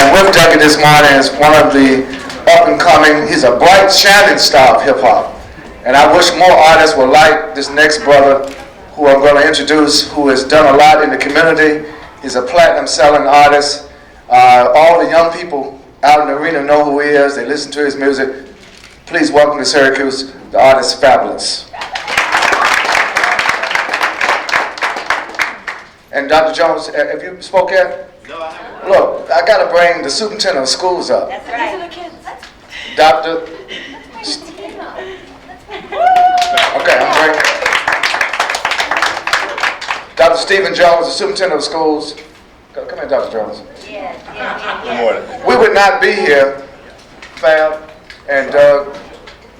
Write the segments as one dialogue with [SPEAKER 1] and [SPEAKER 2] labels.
[SPEAKER 1] And with Dougie this morning is one of the up-and-coming, he's a bright, shining star of hip-hop. And I wish more artists were like this next brother who I'm going to introduce, who has done a lot in the community. He's a platinum-selling artist. All the young people out in the arena know who he is. They listen to his music. Please welcome to Syracuse, the artist Fabolous. And Dr. Jones, have you spoke yet?
[SPEAKER 2] No, I haven't.
[SPEAKER 1] Look, I got to bring the superintendent of schools up.
[SPEAKER 3] That's right.
[SPEAKER 1] Dr. Okay, I'm bringing Dr. Stephen Jones, the superintendent of schools. Come here, Dr. Jones.
[SPEAKER 2] Good morning.
[SPEAKER 1] We would not be here, Fab and Doug,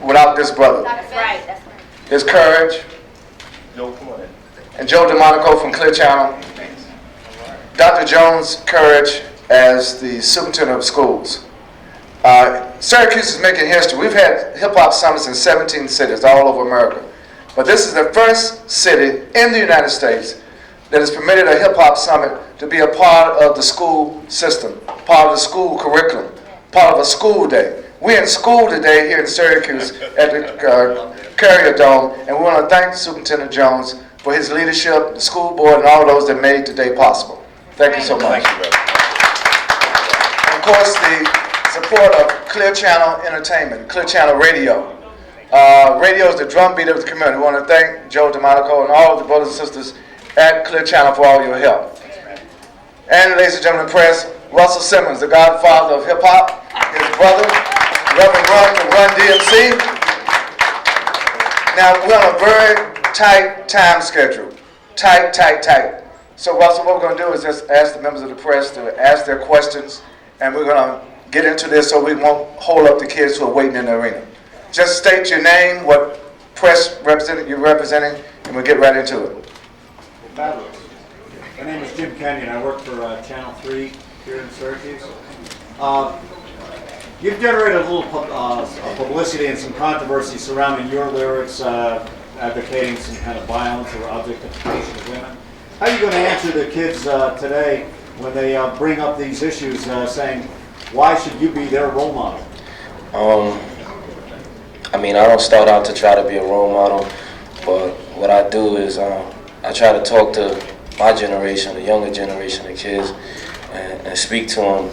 [SPEAKER 1] without this brother.
[SPEAKER 3] That's right. That's right.
[SPEAKER 1] His courage,
[SPEAKER 2] Joe, come on in.
[SPEAKER 1] and Joe DeMonico from Clear Channel. Dr. Jones' courage as the superintendent of schools. Syracuse is making history. We've had hip-hop summits in 17 cities all over America. But this is the first city in the United States that has permitted a hip-hop summit to be a part of the school system, part of the school curriculum, part of a school day. We're in school today here in Syracuse at the Carrier Dome, and we want to thank Superintendent Jones for his leadership, the school board, and all those that made today possible. Thank you so much.
[SPEAKER 2] Thank you, brother.
[SPEAKER 1] And of course, the support of Clear Channel Entertainment, Clear Channel Radio. Radio is the drumbeat of the community. We want to thank Joe DeMonico and all of the brothers and sisters at Clear Channel for all your help. And ladies and gentlemen, press, Russell Simmons, the godfather of hip-hop, his brother, Reverend Run from Run DMC. Now, we're on a very tight time schedule. Tight. So, Russell, what we're going to do is just ask the members of the press to ask their questions, and we're going to get into this so we won't hold up the kids who are waiting in the arena. Just state your name, what press representative you're representing, and we'll get right into it.
[SPEAKER 4] Fabulous. My name is Jim Kenyon. I work for Channel 3 here in Syracuse. You've generated a little publicity and some controversy surrounding your lyrics advocating some kind of violence or objectification of women. How are you going to answer the kids today when they bring up these issues saying, why should you be their role model?
[SPEAKER 5] I mean, I don't start out to try to be a role model, but what I do is I try to talk to my generation, the younger generation of kids, and speak to them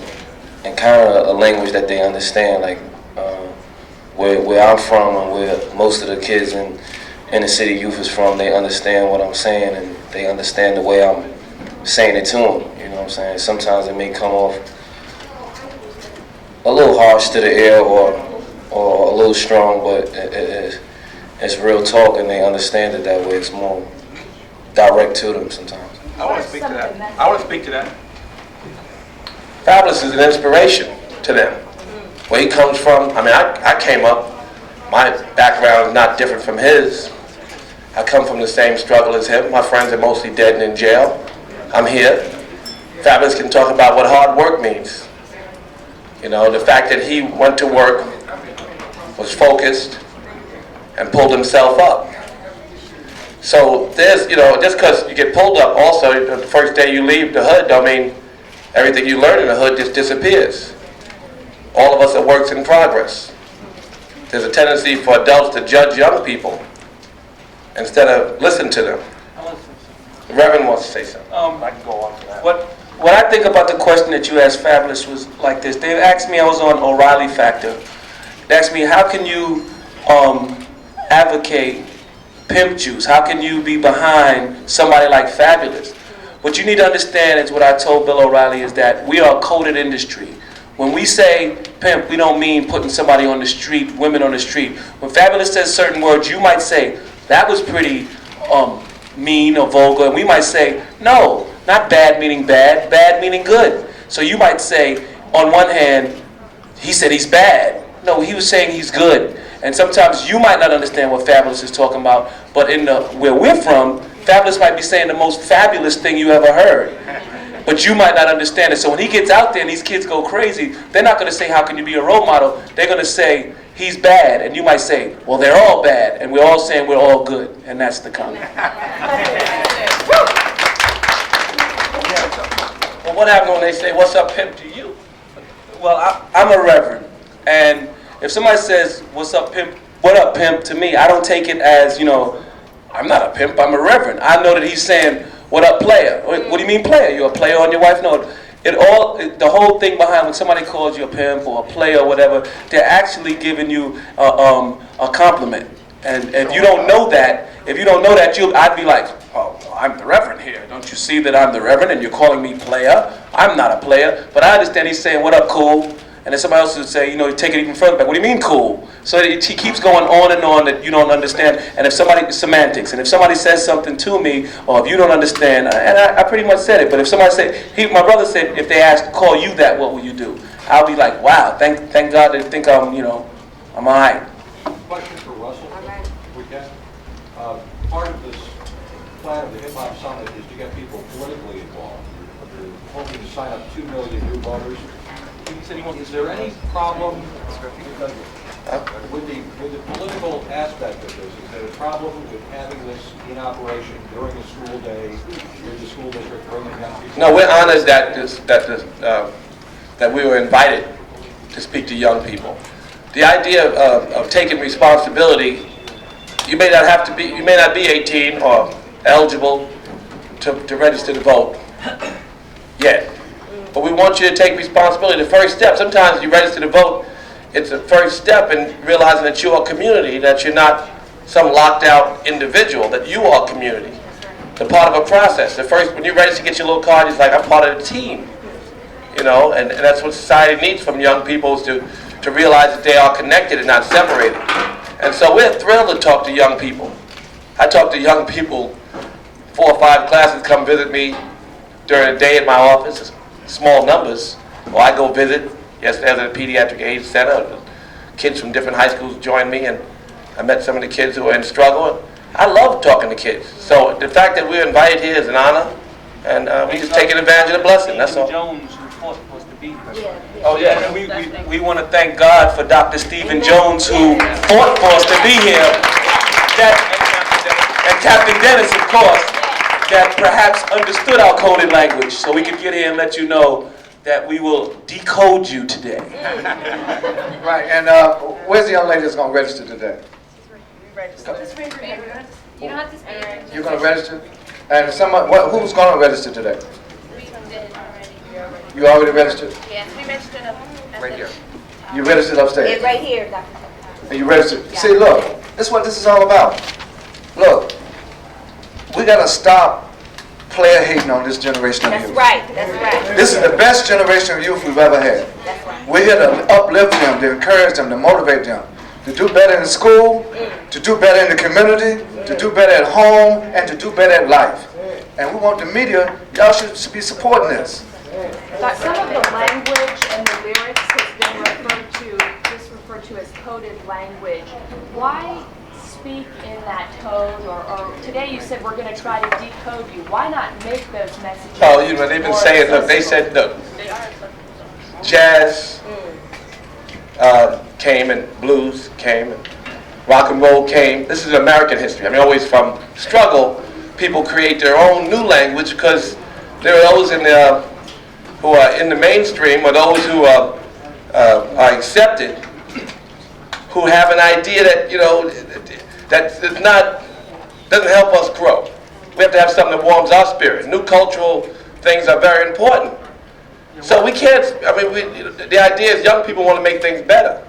[SPEAKER 5] in kind of a language that they understand, like where I'm from and where most of the kids in the city youth is from. They understand what I'm saying, and they understand the way I'm saying it to them. You know what I'm saying? Sometimes it may come off a little harsh to the ear or a little strong, but it's real talk, and they understand it that way. It's more direct to them sometimes.
[SPEAKER 2] I want to speak to that.
[SPEAKER 5] Fabolous is an inspiration to them. Where he comes from, I mean, I came up, my background is not different from his. I come from the same struggle as him. My friends are mostly dead and in jail. I'm here. Fabolous can talk about what hard work means. You know, the fact that he went to work, was focused, and pulled himself up. So there's, you know, just because you get pulled up also, the first day you leave the hood, don't mean everything you learn in the hood just disappears. All of us are works in progress. There's a tendency for adults to judge young people instead of listen to them. The Reverend wants to say something. I can go on to that.
[SPEAKER 6] What I think about the question that you asked Fabolous was like this. They asked me, I was on O'Reilly Factor. They asked me, how can you advocate pimp juice? How can you be behind somebody like Fabolous? What you need to understand is what I told Bill O'Reilly is that we are a coded industry. When we say pimp, we don't mean putting somebody on the street, women on the street. When Fabolous says certain words, you might say, that was pretty mean or vulgar. And we might say, no, not bad meaning bad, bad meaning good. So you might say, on one hand, he said he's bad. No, he was saying he's good. And sometimes you might not understand what Fabolous is talking about, but in where we're from, Fabolous might be saying the most fabulous thing you ever heard. But you might not understand it. So when he gets out there and these kids go crazy, they're not going to say, how can you be a role model? They're going to say, he's bad. And you might say, well, they're all bad. And we're all saying we're all good. And that's the comment.
[SPEAKER 5] Well, what happens when they say, what's up, pimp, to you?
[SPEAKER 6] Well, I'm a reverend, and if somebody says, "What's up, pimp?" "What up, pimp?" to me, I don't take it as, you know, I'm not a pimp. I'm a reverend. I know that he's saying, "What up, player?" What do you mean, player? You a player on your wife? No. The whole thing behind when somebody calls you a pimp or a player or whatever, they're actually giving you a compliment. And if you don't know that, I'd be like, "Oh, I'm the reverend here. Don't you see that I'm the reverend and you're calling me player? I'm not a player." But I understand he's saying, "What up, cool?" And then somebody else would say, you know, take it even further back. "What do you mean, cool?" So he keeps going on and on that you don't understand. And if somebody, semantics, and if somebody says something to me, or if you don't understand, and I pretty much said it, but if somebody said, my brother said, if they ask, "Call you that, what will you do?" I'll be like, wow, thank God they think I'm, you know, I'm all right.
[SPEAKER 3] Question for Russell. We can. Part of this plan of the Hip Hop Summit is to get people politically involved. You're hoping to sign up 2 million new voters. Is there any problem with the political aspect of this? Is there a problem with having this in operation during a school day, with the school district bringing young people?
[SPEAKER 5] No, we're honored that we were invited to speak to young people. The idea of taking responsibility, you may not be 18 or eligible to register to vote yet. But we want you to take responsibility. The first step, sometimes you register to vote, it's the first step in realizing that you're a community, that you're not some locked out individual, that you are a community. They're part of a process. The first, when you register to get your little card, it's like, I'm part of the team. You know, and that's what society needs from young people, is to realize that they are connected and not separated. And so we're thrilled to talk to young people. I talk to young people, 4 or 5 classes come visit me during the day at my office, small numbers, or I go visit. Yesterday I was at a pediatric age center. Kids from different high schools joined me, and I met some of the kids who are in struggle. I love talking to kids. So the fact that we're invited here is an honor, and we just taking advantage of the blessing, that's all.
[SPEAKER 6] Jones, who fought for us to be here.
[SPEAKER 5] Oh, yeah.
[SPEAKER 6] And we want to thank God for Dr. Stephen Jones, who fought for us to be here, and Captain Dennis, of course, that perhaps understood our coded language, so we could get here and let you know that we will decode you today.
[SPEAKER 1] Right, and where's the young lady that's going to register today?
[SPEAKER 7] Just raise your hand. You don't have to speak.
[SPEAKER 1] You're going to register? And who's going to register today?
[SPEAKER 7] We did already.
[SPEAKER 1] You already registered?
[SPEAKER 7] Yes, we registered up.
[SPEAKER 2] Right here.
[SPEAKER 1] You registered upstairs?
[SPEAKER 7] It's right here, Dr.
[SPEAKER 1] And you registered? See, look, this is what this is all about. Look, we got to stop player hating on this generation of youth.
[SPEAKER 7] That's right, that's right.
[SPEAKER 1] This is the best generation of youth we've ever had.
[SPEAKER 7] That's right.
[SPEAKER 1] We're here to uplift them, to encourage them, to motivate them, to do better in school, to do better in the community, to do better at home, and to do better at life. And we want the media, y'all should be supporting this.
[SPEAKER 8] But some of the language and the lyrics has been referred to as coded language. Why speak in that code, or today you said we're going to try to decode you. Why not make those messages?
[SPEAKER 5] Oh, you know, they've been saying, look, they said, look, jazz came and blues came and rock and roll came. This is American history. I mean, always from struggle, people create their own new language, because there are those who are in the mainstream, or those who are accepted, who have an idea that, you know, that doesn't help us grow. We have to have something that warms our spirit. New cultural things are very important. So we can't, I mean, the idea is young people want to make things better.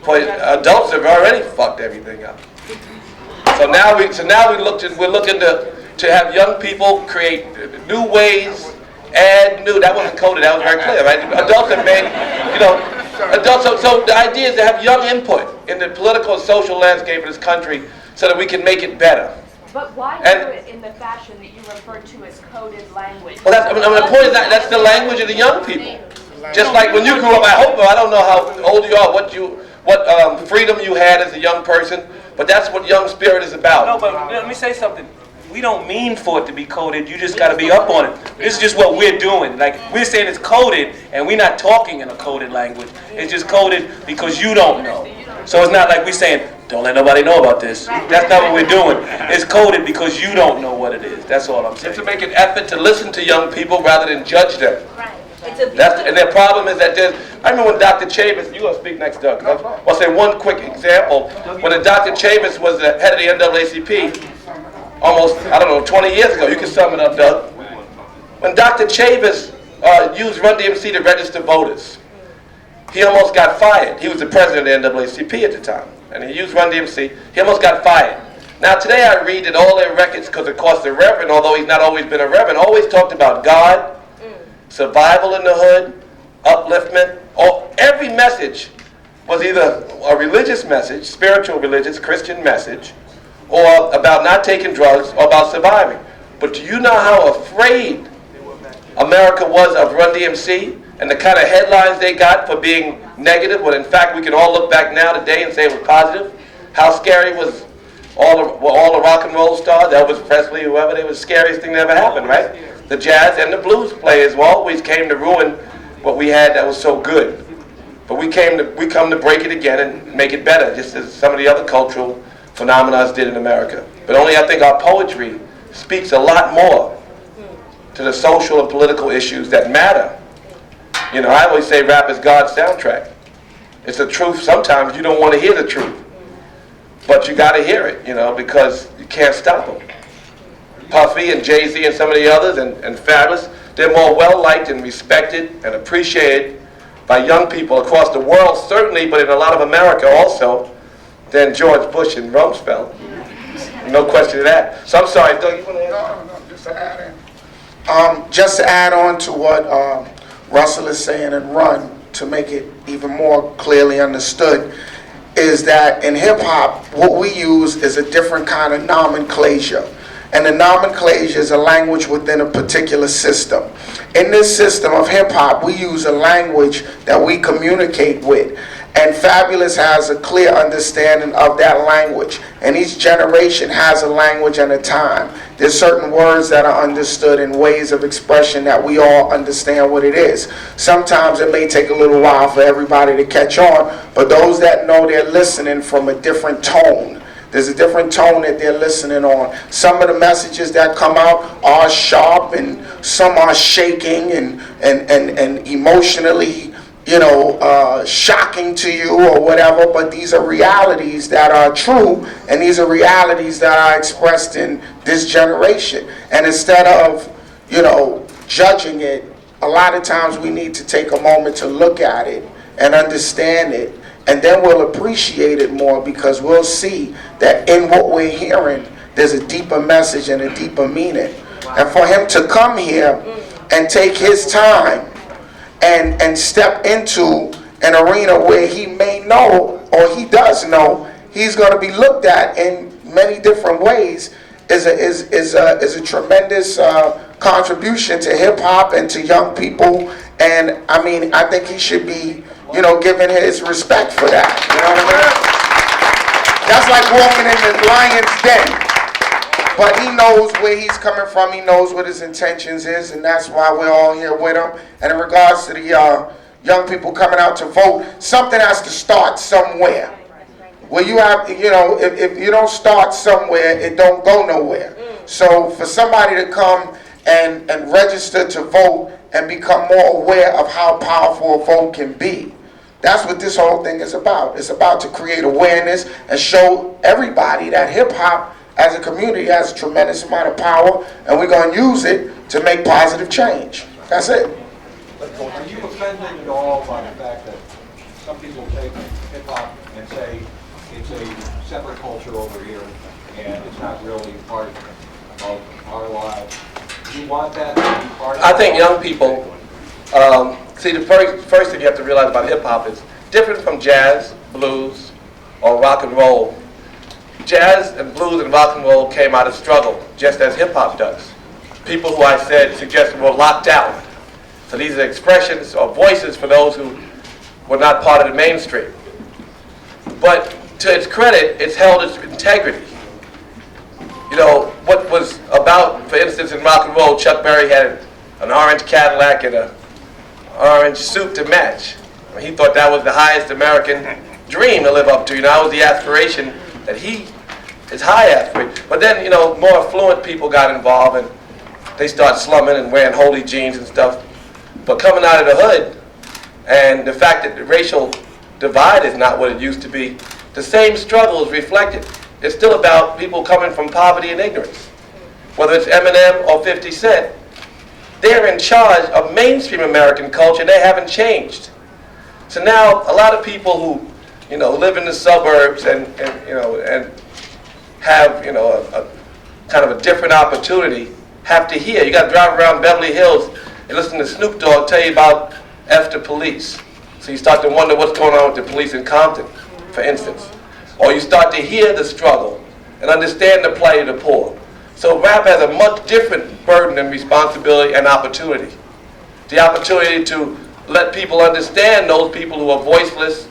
[SPEAKER 5] For adults have already fucked everything up. So now we're looking to have young people create new ways, add new, that wasn't coded, that was very clear, right? Adults have made, you know, so the idea is to have young input in the political and social landscape of this country so that we can make it better.
[SPEAKER 8] But why do it in the fashion that you referred to as coded language?
[SPEAKER 5] Well, the point is that's the language of the young people. Just like when you grew up, I don't know how old you are, what freedom you had as a young person, but that's what young spirit is about.
[SPEAKER 6] No, but let me say something. We don't mean for it to be coded. You just got to be up on it. This is just what we're doing. Like, we're saying it's coded, and we're not talking in a coded language. It's just coded because you don't know. So it's not like we're saying, don't let nobody know about this. That's not what we're doing. It's coded because you don't know what it is. That's all I'm saying.
[SPEAKER 5] To make an effort to listen to young people rather than judge them.
[SPEAKER 7] Right.
[SPEAKER 5] And their problem is that I remember when Dr. Chavis, you're going to speak next, Doug. I'll say one quick example. When Dr. Chavis was the head of the NAACP, almost, 20 years ago, you can sum it up, Doug. When Dr. Chavis used Run DMC to register voters, he almost got fired. He was the president of the NAACP at the time, and he used Run DMC. He almost got fired. Now today I read that all their records, because of course the Reverend, although he's not always been a Reverend, always talked about God, survival in the hood, upliftment. Every message was either a religious message, spiritual, religious, Christian message, or about not taking drugs, or about surviving. But do you know how afraid America was of Run DMC and the kind of headlines they got for being negative, when in fact we can all look back now today and say it was positive? How scary was all the rock and roll stars, Elvis Presley, whoever, they were the scariest thing that ever happened, right? The jazz and the blues players always came to ruin what we had that was so good. But we come to break it again and make it better, just as some of the other cultural phenomena did in America. But only I think our poetry speaks a lot more to the social and political issues that matter. You know, I always say rap is God's soundtrack. It's the truth. Sometimes you don't want to hear the truth, but you got to hear it, you know, because you can't stop them. Puffy and Jay-Z and some of the others and Fabulous, they're more well-liked and respected and appreciated by young people across the world, certainly, but in a lot of America also, than George Bush and Rumsfeld. No question of that. So I'm sorry, Doug, you want to add?
[SPEAKER 9] No, just to add in. Just to add on to what Russell is saying and Run, to make it even more clearly understood, is that in hip-hop, what we use is a different kind of nomenclature. And the nomenclature is a language within a particular system. In this system of hip-hop, we use a language that we communicate with. And Fabulous has a clear understanding of that language. And each generation has a language and a time. There's certain words that are understood in ways of expression that we all understand what it is. Sometimes it may take a little while for everybody to catch on, but those that know, they're listening from a different tone. There's a different tone that they're listening on. Some of the messages that come out are sharp, and some are shaking and emotionally, you know, shocking to you or whatever, but these are realities that are true, and these are realities that are expressed in this generation. And instead of, you know, judging it, a lot of times we need to take a moment to look at it and understand it, and then we'll appreciate it more, because we'll see that in what we're hearing, there's a deeper message and a deeper meaning. And for him to come here and take his time and step into an arena where he may know, or he does know, he's going to be looked at in many different ways, is a tremendous contribution to hip-hop and to young people. And I mean, I think he should be, you know, given his respect for that. You know what I mean? That's like walking in the lion's den. But he knows where he's coming from. He knows what his intentions is, and that's why we're all here with him. And in regards to the young people coming out to vote, something has to start somewhere. Well, you have, you know, if you don't start somewhere, it don't go nowhere. So for somebody to come and register to vote and become more aware of how powerful a vote can be, that's what this whole thing is about. It's about to create awareness and show everybody that hip-hop as a community has a tremendous amount of power, and we're going to use it to make positive change. That's it.
[SPEAKER 3] Are you offended at all by the fact that some people take hip-hop and say it's a separate culture over here and it's not really part of our lives? Do you want that to be part of
[SPEAKER 5] I think young people, see, the first thing you have to realize about hip-hop is different from jazz, blues, or rock and roll. Jazz and blues and rock and roll came out of struggle, just as hip-hop does. People who I suggested were locked out. So these are expressions or voices for those who were not part of the mainstream. But to its credit, it's held its integrity. You know, what was about, for instance, in rock and roll, Chuck Berry had an orange Cadillac and an orange suit to match. I mean, he thought that was the highest American dream to live up to. You know, that was the aspiration that his high aspiration. But then, you know, more affluent people got involved and they start slumming and wearing holy jeans and stuff. But coming out of the hood, and the fact that the racial divide is not what it used to be, the same struggle is reflected. It's still about people coming from poverty and ignorance. Whether it's Eminem or 50 Cent, they're in charge of mainstream American culture. They haven't changed. So now a lot of people who, live in the suburbs and have, a kind of a different opportunity have to hear. You got to drive around Beverly Hills and listen to Snoop Dogg tell you about F the police. So you start to wonder what's going on with the police in Compton, for instance. Or you start to hear the struggle and understand the plight of the poor. So rap has a much different burden and responsibility and opportunity. The opportunity to let people understand those people who are voiceless,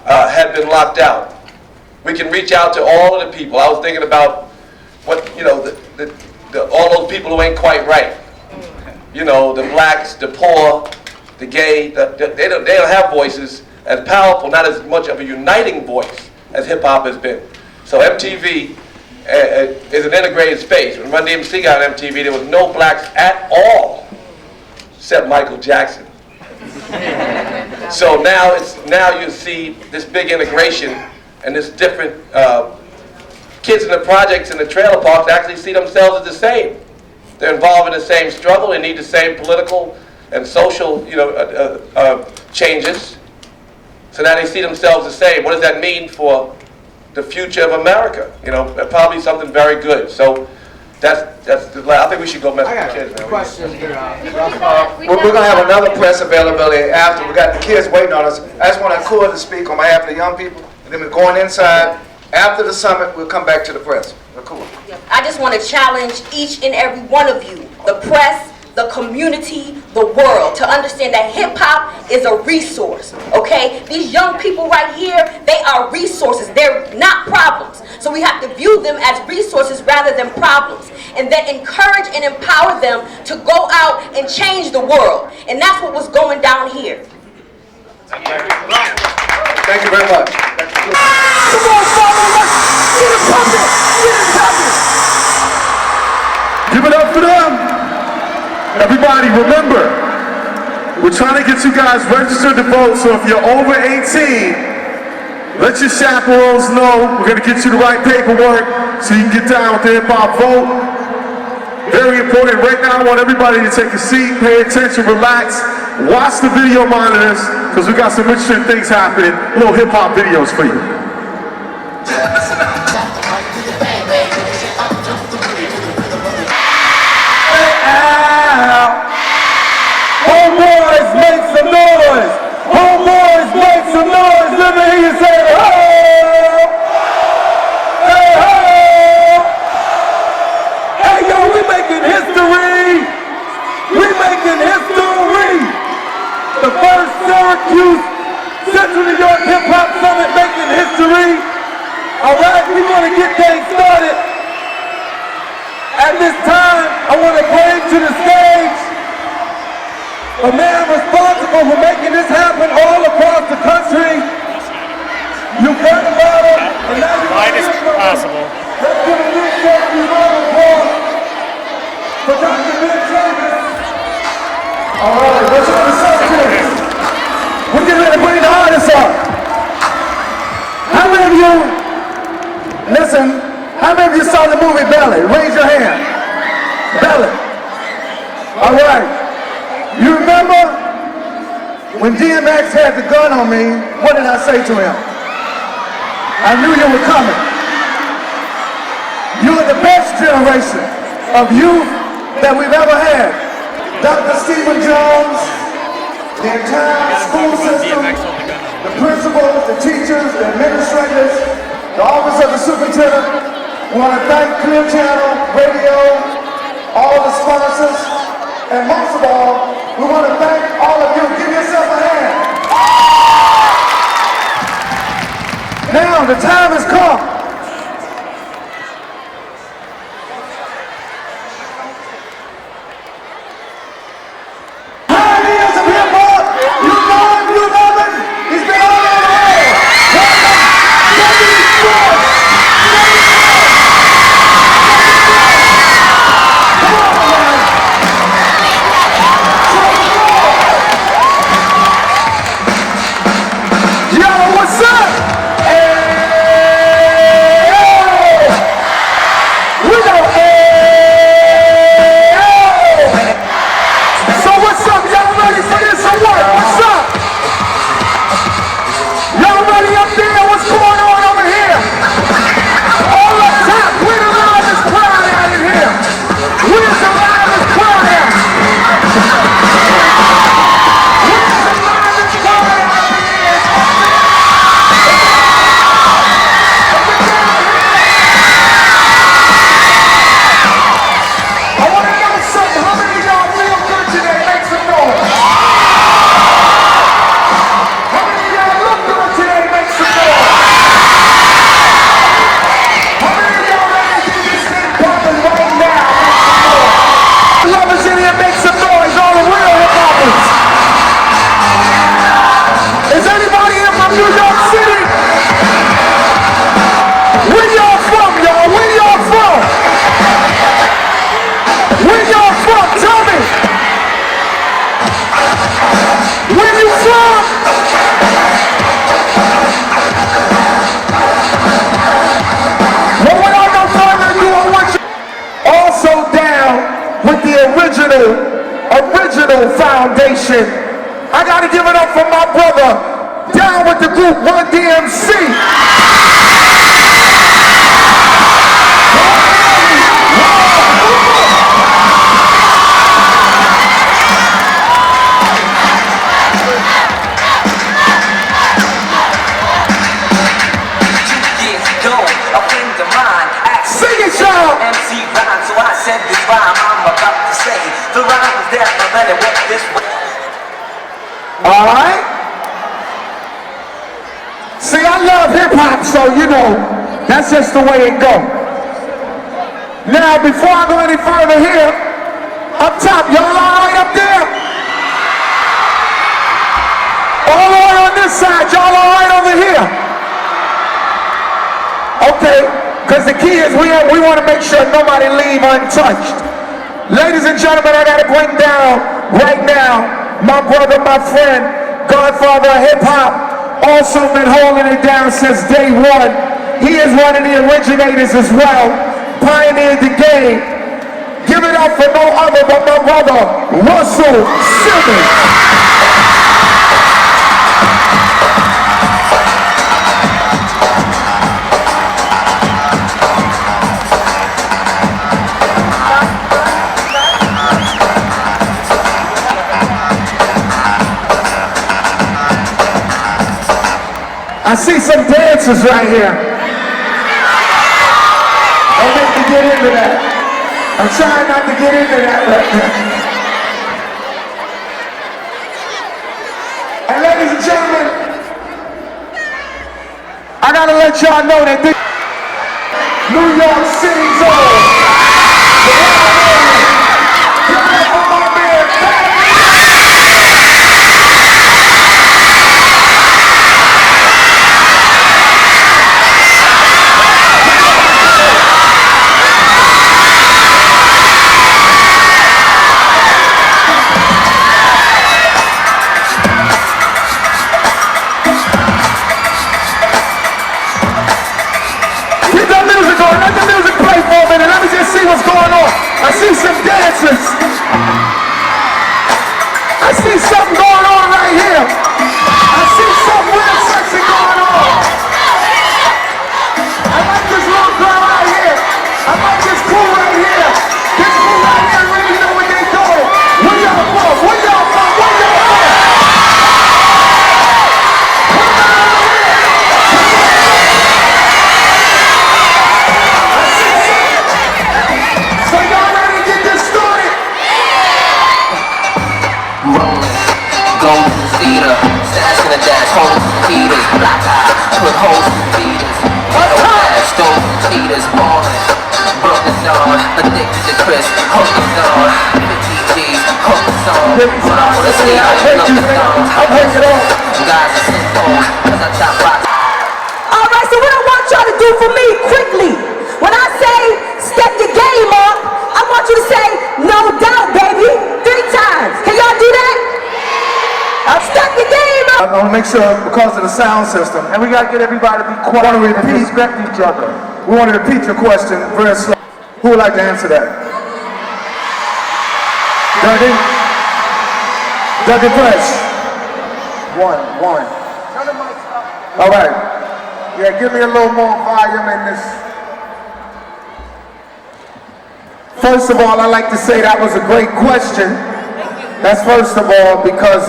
[SPEAKER 5] have been locked out. We can reach out to all of the people. I was thinking about what, all those people who ain't quite right. The blacks, the poor, the gay, they don't have voices as powerful, not as much of a uniting voice as hip hop has been. So MTV is an integrated space. When Run DMC got on MTV, there was no blacks at all, except Michael Jackson. So now you see this big integration and this different kids in the projects and the trailer parks actually see themselves as the same. They're involved in the same struggle. They need the same political and social, changes. So now they see themselves the same. What does that mean for the future of America? Probably something very good. So I think we should go mess with the kids.
[SPEAKER 1] Question here. We're going to have another press availability after. We got the kids waiting on us. I just want Akua to speak on behalf of the young people, and then we're going inside. After the summit, we'll come back to the press. Akua.
[SPEAKER 10] I just want to challenge each and every one of you, the press, the community, the world, to understand that hip-hop is a resource, okay? These young people right here, they are resources. They're not problems. So we have to view them as resources rather than problems, and then encourage and empower them to go out and change the world. And that's what was going down here.
[SPEAKER 1] Thank you very much.
[SPEAKER 11] Come on, follow, let's get it pumping, get it pumping. Give it up for them. Everybody, remember, we're trying to get you guys registered to vote, so if you're over 18, let your chaperones know. We're going to get you the right paperwork so you can get down with the hip-hop vote. Very important. Right now, I want everybody to take a seat, pay attention, relax, watch the video monitors, because we got some interesting things happening, little hip-hop videos for you. Homeboys, make some noise! Homeboys, make some noise! Let me hear you say, ho! Hey, ho! Hey, yo, we making history! We making history! The first Syracuse Central New York Hip Hop Summit making history! Alright, we want to get things started. At this time, I want to bring to the stage a man responsible for making this happen all across the country. You've heard about him, and now you're going to hear from him. Let's give a big thank you round of applause for Dr. Ben Chavis. All right, what's on the subject? We're getting ready to bring the artists up. How many of you, listen, how many of you saw the movie Belly? Raise your hand. Belly. All right. You remember when DMX had the gun on me, what did I say to him? I knew you were coming. You are the best generation of youth that we've ever had. Dr. Stephen Jones, the entire school system, the principals, the teachers, the administrators, the office of the superintendent. We want to thank Clear Channel, radio, all the sponsors, and most of all, we want to thank all of you. Give yourself a hand. Now the time has come. Pioneers of hip hop, you know him, you love him. He's been all over the world. Come on, man. organization. I gotta give it up for my brother, down with the group Run DMC. Sing it, y'all!
[SPEAKER 12] MC rhyme, so I said this rhyme I'm about to say. The rhyme was there, but then it went this way.
[SPEAKER 11] Alright? See, I love hip-hop, so you know, that's just the way it go. Now, before I go any further here, up top, y'all alright up there? All the way on this side, y'all alright over here? Okay, because the key is we want to make sure nobody leave untouched. Ladies and gentlemen, I got to bring down right now my brother, my friend, godfather of hip-hop, also been holding it down since day one. He is one of the originators as well, pioneered the game. Give it up for no other but my brother, Russell Simmons. I see some dancers right here. Don't make me get into that. I'm trying not to get into that right now. And ladies and gentlemen, I gotta let y'all know that this New York City's on. What's going on? I see some dancers. I see something going on right here. I see something real sexy going on. I like this little girl right here. I like this crew right here. This crew right here really know what they doing. Where y'all from? Where y'all from? Where y'all from? So y'all ready to get this started?
[SPEAKER 12] Rolling, golden cedar, stash in the dash, holes in heaters, black eye, put holes in feeders, stolen cheaters, ballin', broken dawn, addicted to Chris, hoping on, 50 G's, hoping on, run with a sleeve, love the song,
[SPEAKER 11] I'll break it off.
[SPEAKER 12] guys are simple, cause I chop rocks.
[SPEAKER 10] All right, so what I want y'all to do for me quickly, when I say step your game up, I want you to say no doubt, baby, 3 times. Can y'all do that? Step your game up.
[SPEAKER 11] I want to make sure because of the sound system, and we got to get everybody to be quiet and respect each other. We want to repeat your question very slow. Who would like to answer that? Dougie? Dougie Fresh? One. All right. Yeah, give me a little more volume in this. First of all, I'd like to say that was a great question. That's first of all because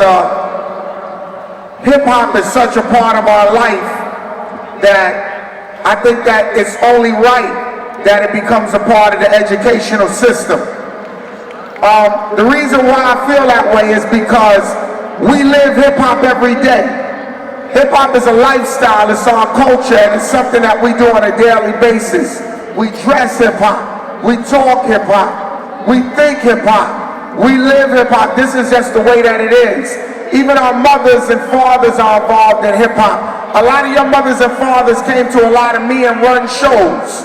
[SPEAKER 11] hip-hop is such a part of our life that I think that it's only right that it becomes a part of the educational system. The reason why I feel that way is because we live hip-hop every day. Hip-hop is a lifestyle, it's our culture, and it's something that we do on a daily basis. We dress hip-hop, we talk hip-hop, we think hip-hop, we live hip-hop. This is just the way that it is. Even our mothers and fathers are involved in hip-hop. A lot of your mothers and fathers came to a lot of Me and Run shows.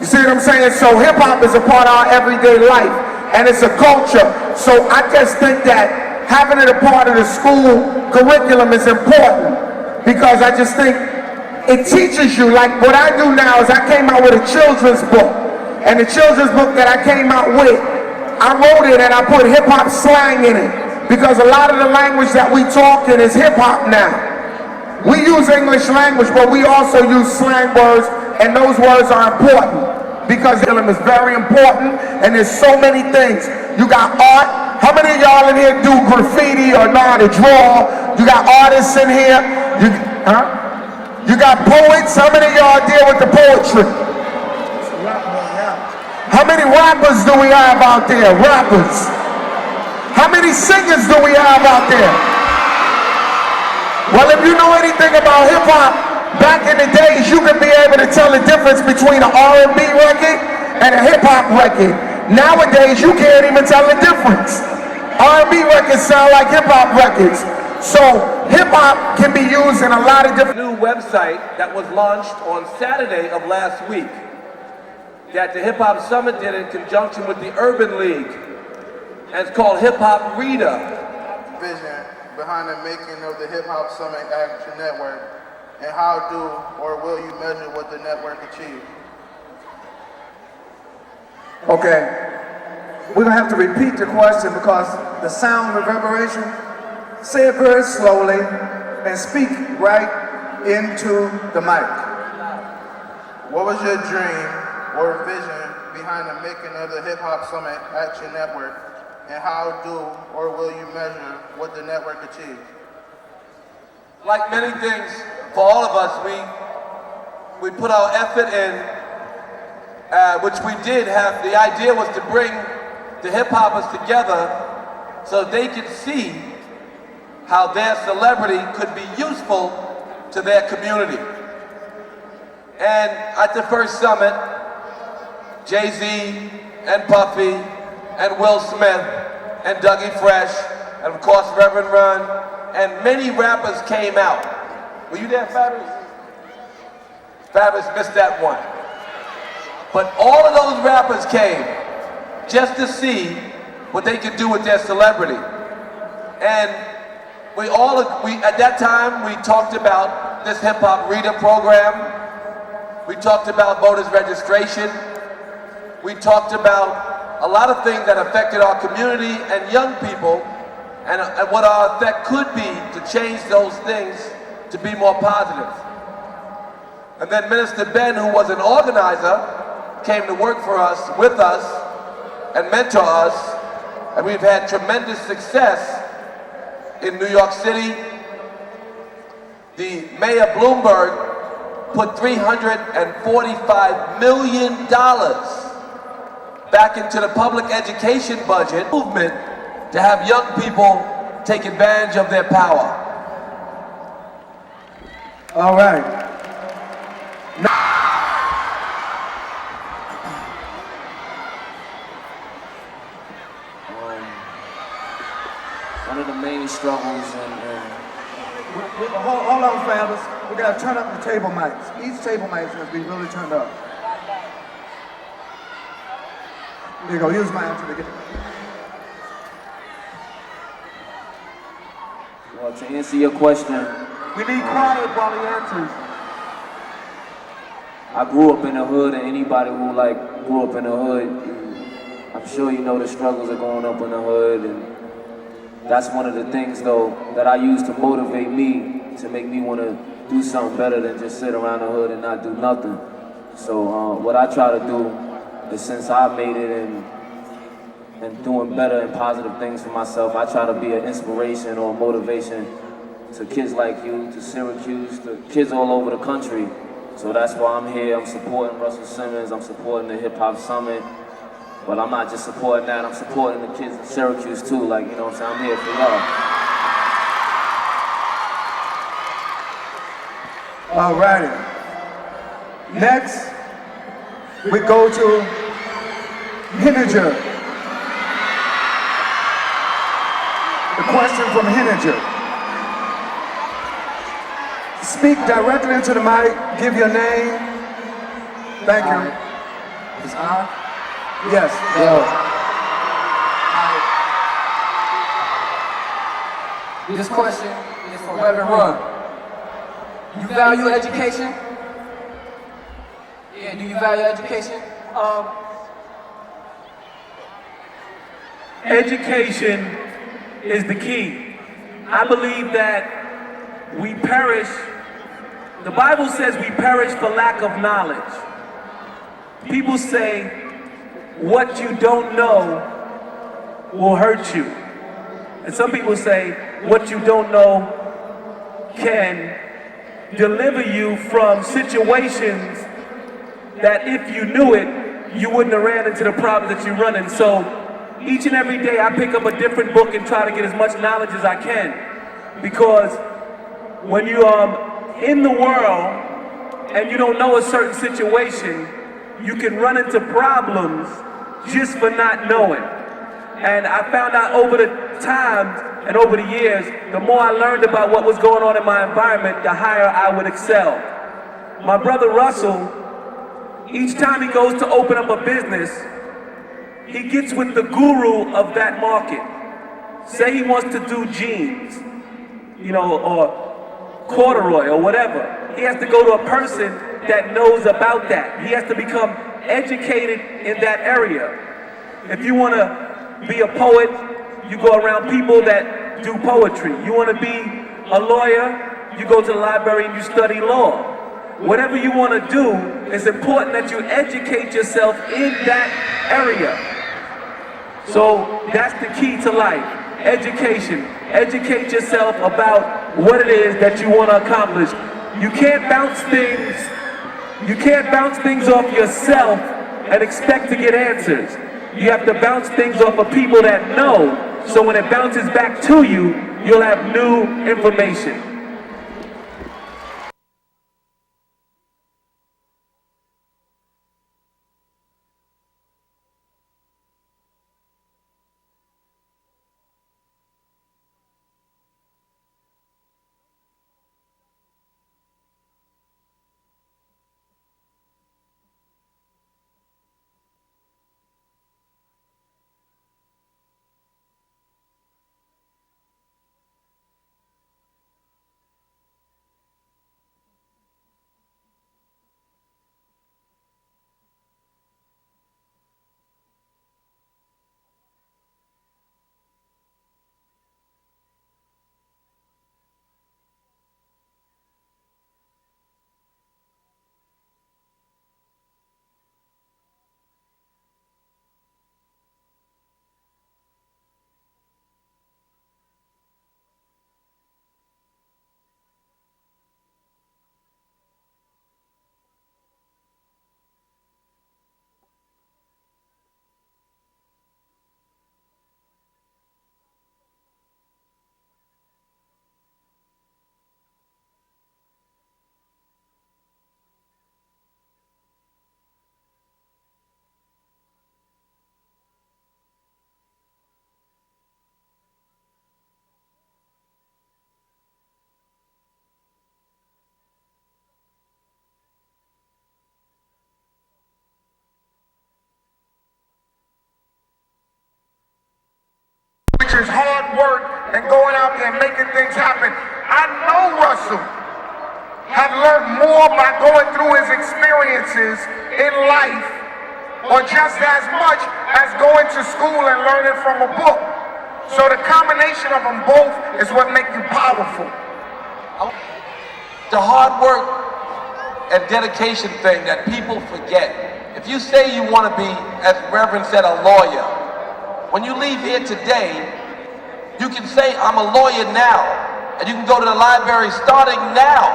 [SPEAKER 11] You see what I'm saying? So hip-hop is a part of our everyday life, and it's a culture. So I just think that having it a part of the school curriculum is important, because I just think it teaches you. Like what I do now is I came out with a children's book, and the children's book that I came out with, I wrote it and I put hip-hop slang in it,
[SPEAKER 9] because a lot of the language that we talk in is hip hop now. We use English language, but we also use slang words, and those words are important because them is very important, and there's so many things. You got art. How many of y'all in here do graffiti or know how to draw? You got artists in here. You got poets. How many of y'all deal with the poetry? How many rappers do we have out there? Rappers. How many singers do we have out there? Well, if you know anything about hip-hop, back in the days, you could be able to tell the difference between an R&B record and a hip-hop record. Nowadays, you can't even tell the difference. R&B records sound like hip-hop records. So, hip-hop can be used in a lot of different...
[SPEAKER 11] New website that was launched on Saturday of last week that the Hip Hop Summit did in conjunction with the Urban League. And it's called Hip Hop Reader.
[SPEAKER 13] Vision behind the making of the Hip Hop Summit Action Network, and how do or will you measure what the network achieved?
[SPEAKER 14] Okay, we're gonna have to repeat the question because the sound reverberation. Say it very slowly and speak right into the mic.
[SPEAKER 13] What was your dream or vision behind the making of the Hip Hop Summit Action Network, and how do or will you measure what the network achieved?
[SPEAKER 11] Like many things, for all of us, we put our effort in, which we did have. The idea was to bring the hip hoppers together so they could see how their celebrity could be useful to their community. And at the first summit, Jay-Z and Puffy and Will Smith and Dougie Fresh and of course Reverend Run and many rappers came out. Were you there, Fabulous? Fabulous missed that one. But all of those rappers came just to see what they could do with their celebrity. And at that time, we talked about this Hip Hop Reader program. We talked about voters registration. We talked about a lot of things that affected our community and young people, and what our effect could be to change those things to be more positive. And then Minister Ben, who was an organizer, came to work for us, with us, and mentor us, and we've had tremendous success in New York City. The Mayor Bloomberg put $345 million back into the public education budget movement to have young people take advantage of their power.
[SPEAKER 14] All right.
[SPEAKER 12] One of the main struggles
[SPEAKER 14] Hold on, fellas. We gotta turn up the table mics. Each table mic is gonna be really turned up. There you go. Use my answer to get.
[SPEAKER 12] Well, to answer your question,
[SPEAKER 14] We need quiet while he answers.
[SPEAKER 12] I grew up in the hood, and anybody who grew up in the hood, I'm sure you know the struggles are going up in the hood, and that's one of the things though that I use to motivate me, to make me want to do something better than just sit around the hood and not do nothing. So what I try to do is, since I made it and doing better and positive things for myself, I try to be an inspiration or motivation to kids like you, to Syracuse, to kids all over the country. So that's why I'm here. I'm supporting Russell Simmons, I'm supporting the Hip Hop Summit. But I'm not just supporting that, I'm supporting the kids in Syracuse too. Like, you know what I'm saying? I'm here for y'all.
[SPEAKER 14] All righty. Next, we go to Henninger. The question from Henninger. Speak directly into the mic, give your name. Thank you.
[SPEAKER 15] Is on?
[SPEAKER 14] Yes.
[SPEAKER 15] This question is for Reverend Run. You value education? Yeah, do you value education?
[SPEAKER 11] Education is the key. I believe that we perish, the Bible says we perish for lack of knowledge. People say, what you don't know will hurt you. And some people say, what you don't know can deliver you from situations that if you knew it, you wouldn't have ran into the problems that you're running. So each and every day I pick up a different book and try to get as much knowledge as I can. Because when you are in the world and you don't know a certain situation, you can run into problems just for not knowing. And I found out over the times and over the years, the more I learned about what was going on in my environment, the higher I would excel. My brother Russell, each time he goes to open up a business, he gets with the guru of that market. Say he wants to do jeans, you know, or corduroy or whatever. He has to go to a person that knows about that. He has to become educated in that area. If you want to be a poet, you go around people that do poetry. You want to be a lawyer, you go to the library and you study law. Whatever you want to do, it's important that you educate yourself in that area. So that's the key to life, education. Educate yourself about what it is that you want to accomplish. You can't bounce things off yourself and expect to get answers. You have to bounce things off of people that know, so when it bounces back to you, you'll have new information.
[SPEAKER 9] Which is hard work and going out there and making things happen. I know Russell have learned more by going through his experiences in life, or just as much as going to school and learning from a book. So the combination of them both is what makes you powerful.
[SPEAKER 16] The hard work and dedication thing that people forget. If you say you want to be, as Reverend said, a lawyer, when you leave here today, you can say, I'm a lawyer now, and you can go to the library starting now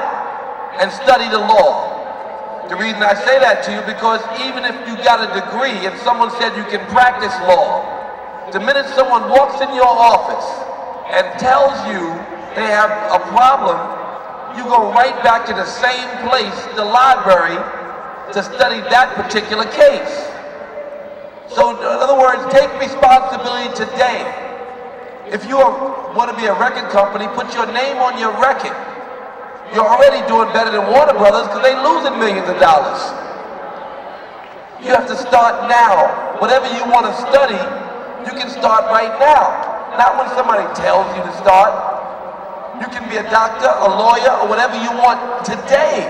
[SPEAKER 16] and study the law. The reason I say that to you, because even if you got a degree and someone said you can practice law, the minute someone walks in your office and tells you they have a problem, you go right back to the same place, the library, to study that particular case. So in other words, take responsibility today. If you want to be a record company, put your name on your record. You're already doing better than Warner Brothers because they're losing millions of dollars. You have to start now. Whatever you want to study, you can start right now. Not when somebody tells you to start. You can be a doctor, a lawyer, or whatever you want today.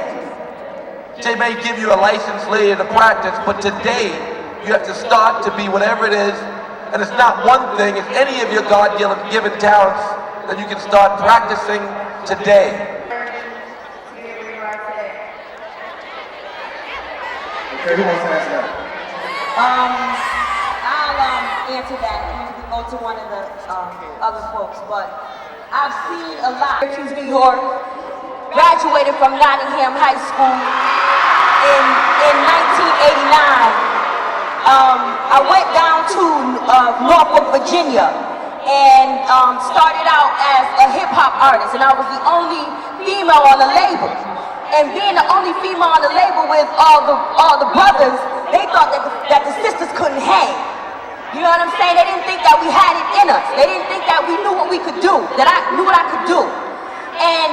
[SPEAKER 16] They may give you a license later to practice, but today you have to start to be whatever it is And it's not one thing, it's any of your God-given talents that you can start practicing today.
[SPEAKER 14] Okay, who wants to answer that?
[SPEAKER 10] I'll answer that, and we can go to one of the other folks, but I've seen a lot. Syracuse, New York, graduated from Nottingham High School in 1989. I went down to Norfolk, Virginia, and started out as a hip-hop artist, and I was the only female on the label. And being the only female on the label with all the brothers, they thought that the sisters couldn't hang. You know what I'm saying? They didn't think that we had it in us. They didn't think that we knew what we could do, that I knew what I could do. And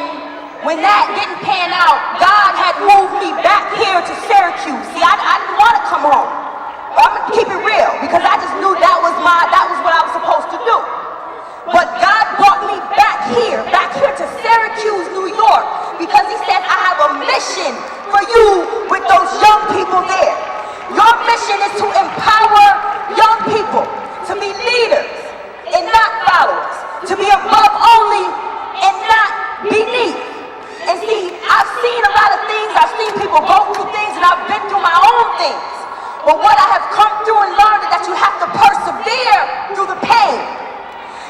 [SPEAKER 10] when that didn't pan out, God had moved me back here to Syracuse. See, I didn't want to come home. I'm gonna keep it real, because I just knew that was what I was supposed to do. But God brought me back here to Syracuse, New York, because he said, I have a mission for you with those young people there. Your mission is to empower young people to be leaders and not followers, to be above only and not beneath. And see, I've seen a lot of things, I've seen people go through things, and I've been through my own things. But what I have come through and learned is that you have to persevere through the pain.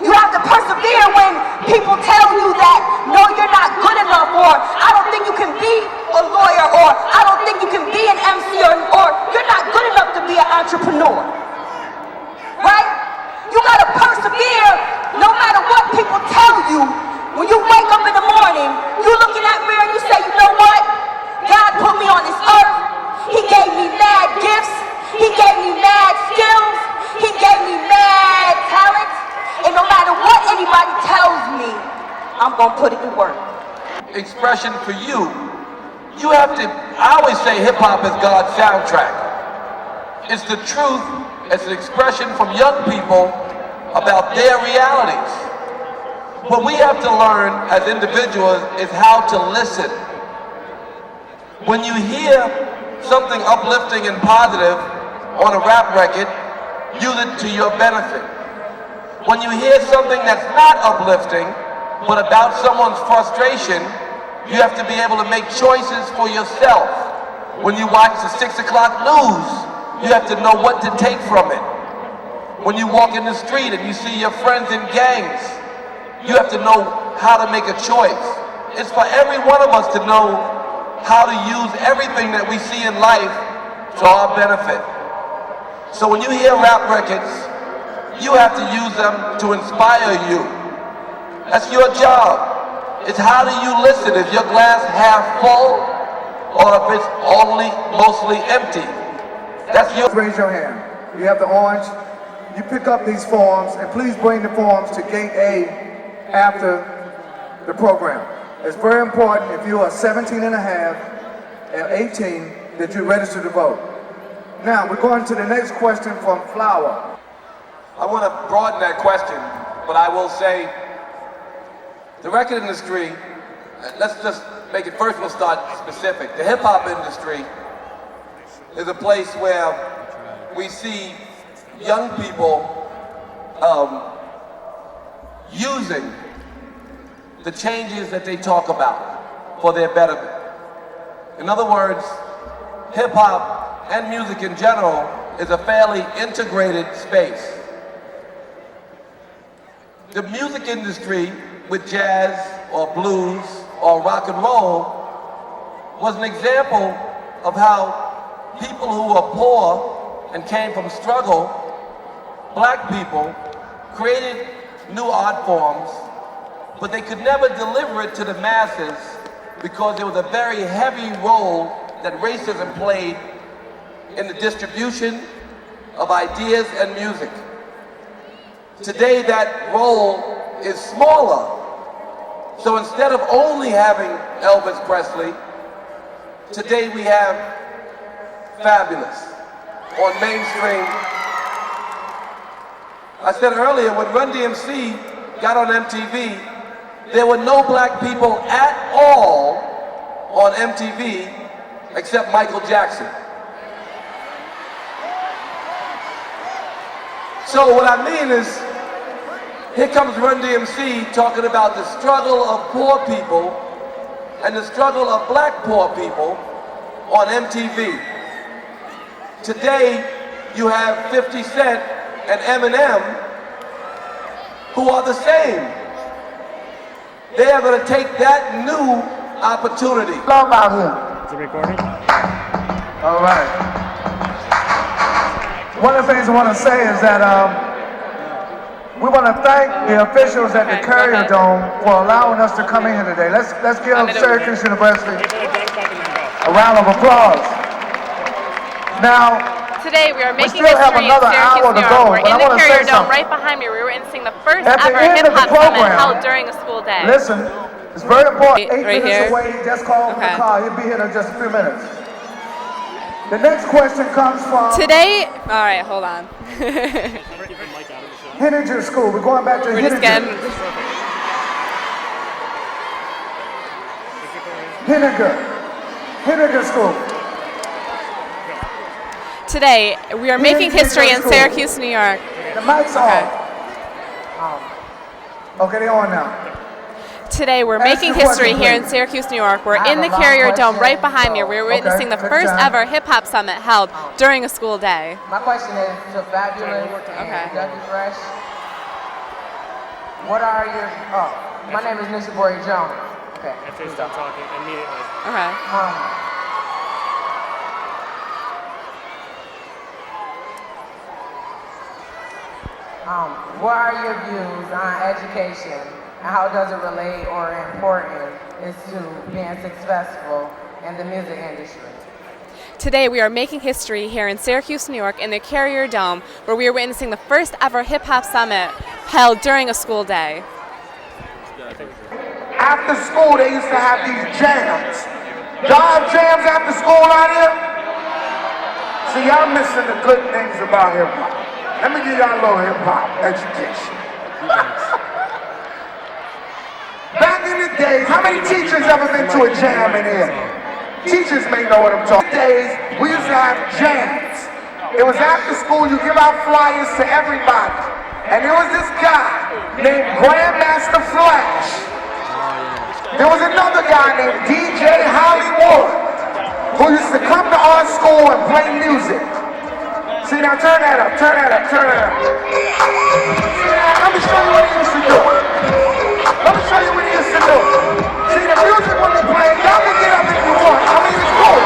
[SPEAKER 10] You have to persevere when people tell you that, no, you're not good enough, or I don't think you can be a lawyer, or I don't think you can be an MC, or you're not good enough to be an entrepreneur. Right? You gotta persevere no matter what people tell you. When you wake up in the morning, you look in that mirror and you say, you know what? God put me on this earth. He gave me mad gifts. He gave me mad skills. He gave me mad talents. And no matter what anybody tells me, I'm gonna put it to work.
[SPEAKER 16] Expression for you. You have to, I always say hip hop is God's soundtrack. It's the truth, it's an expression from young people about their realities. What we have to learn as individuals is how to listen. When you hear something uplifting and positive on a rap record, use it to your benefit. When you hear something that's not uplifting, but about someone's frustration, you have to be able to make choices for yourself. When you watch the 6 o'clock news, you have to know what to take from it. When you walk in the street and you see your friends in gangs, you have to know how to make a choice. It's for every one of us to know how to use everything that we see in life to our benefit. So when you hear rap records, you have to use them to inspire you. That's your job. It's how do you listen? Is your glass half full, or if it's only mostly empty? That's your...
[SPEAKER 14] Raise your hand. You have the orange. You pick up these forms, and please bring the forms to Gate A after the program. It's very important, if you are 17 and a half and 18, that you register to vote. Now, we're going to the next question from Flower.
[SPEAKER 16] I want to broaden that question, but I will say the record industry, let's just make it, first we'll start specific. The hip hop industry is a place where we see young people using the changes that they talk about for their betterment. In other words, hip hop and music in general is a fairly integrated space. The music industry with jazz or blues or rock and roll was an example of how people who were poor and came from struggle, black people, created new art forms, but they could never deliver it to the masses because there was a very heavy role that racism played in the distribution of ideas and music. Today that role is smaller. So instead of only having Elvis Presley, today we have Fabulous on mainstream. I said earlier, when Run DMC got on MTV, there were no black people at all on MTV except Michael Jackson. So what I mean is, here comes Run DMC talking about the struggle of poor people and the struggle of black poor people on MTV. Today, you have 50 Cent and Eminem who are the same. They are going to take that new opportunity.
[SPEAKER 14] Love out here. Is it recording? All right. One of the things I want to say is that we want to thank the officials at the Carrier Dome for allowing us to come in here today. Let's give Syracuse University a round of applause. Now,
[SPEAKER 8] Today we are making
[SPEAKER 14] still have
[SPEAKER 8] history in
[SPEAKER 14] another
[SPEAKER 8] Syracuse,
[SPEAKER 14] hour to
[SPEAKER 8] New
[SPEAKER 14] go,
[SPEAKER 8] York. We're
[SPEAKER 14] but I
[SPEAKER 8] in the
[SPEAKER 14] wanna say
[SPEAKER 8] Carrier Dome
[SPEAKER 14] something.
[SPEAKER 8] right behind me. We were witnessing the first
[SPEAKER 14] At the
[SPEAKER 8] ever
[SPEAKER 14] end of the
[SPEAKER 8] hip-hop summit
[SPEAKER 14] program,
[SPEAKER 8] held during a school day.
[SPEAKER 14] listen, it's very important. 8
[SPEAKER 8] Right
[SPEAKER 14] minutes
[SPEAKER 8] here?
[SPEAKER 14] away, he just called from the
[SPEAKER 8] Okay.
[SPEAKER 14] car. He'll be here in just a few minutes. The next question comes from
[SPEAKER 8] Today, all right, hold on.
[SPEAKER 14] Henninger School. We're going back to
[SPEAKER 8] We're just
[SPEAKER 14] Henninger. Henninger School.
[SPEAKER 8] Today we are making history in Syracuse, New York.
[SPEAKER 14] The mic's on. Okay, they're on now.
[SPEAKER 8] Today we're
[SPEAKER 14] Ask
[SPEAKER 8] making
[SPEAKER 14] your question,
[SPEAKER 8] history here in
[SPEAKER 14] please.
[SPEAKER 8] Syracuse, New York. We're
[SPEAKER 14] I
[SPEAKER 8] in
[SPEAKER 14] have
[SPEAKER 8] the
[SPEAKER 14] a lot of
[SPEAKER 8] Carrier Dome right
[SPEAKER 14] questions,
[SPEAKER 8] behind me.
[SPEAKER 14] so-
[SPEAKER 8] We're
[SPEAKER 14] okay,
[SPEAKER 8] witnessing the
[SPEAKER 14] take
[SPEAKER 8] first
[SPEAKER 14] time.
[SPEAKER 8] ever hip-hop summit held during a school day.
[SPEAKER 17] My question is to Fabulous and Dougie Fresh. What are your, my name is Nisha Bory Jones. Okay.
[SPEAKER 18] If they stop talking immediately.
[SPEAKER 8] Okay.
[SPEAKER 17] What are your views on education and how does it relate or important is to being successful in the music industry?
[SPEAKER 8] Today we are making history here in Syracuse, New York in the Carrier Dome where we are witnessing the first ever hip-hop summit held during a school day.
[SPEAKER 9] After school, they used to have these jams. Y'all have jams after school out here? See, y'all missing the good things about hip-hop. Let me give y'all a little hip-hop education. Back in the days, how many teachers ever been to a jam in here? Teachers may know what I'm talking about. Days, we used to have jams. It was after school, you give out flyers to everybody. And there was this guy named Grandmaster Flash. There was another guy named DJ Hollywood who used to come to our school and play music. See, now turn that up, turn that up, turn that up. See, now, let me show you what he used to do. Let me show you what he used to do. See, the music when they play, y'all can get up if you want. I mean, it's cool.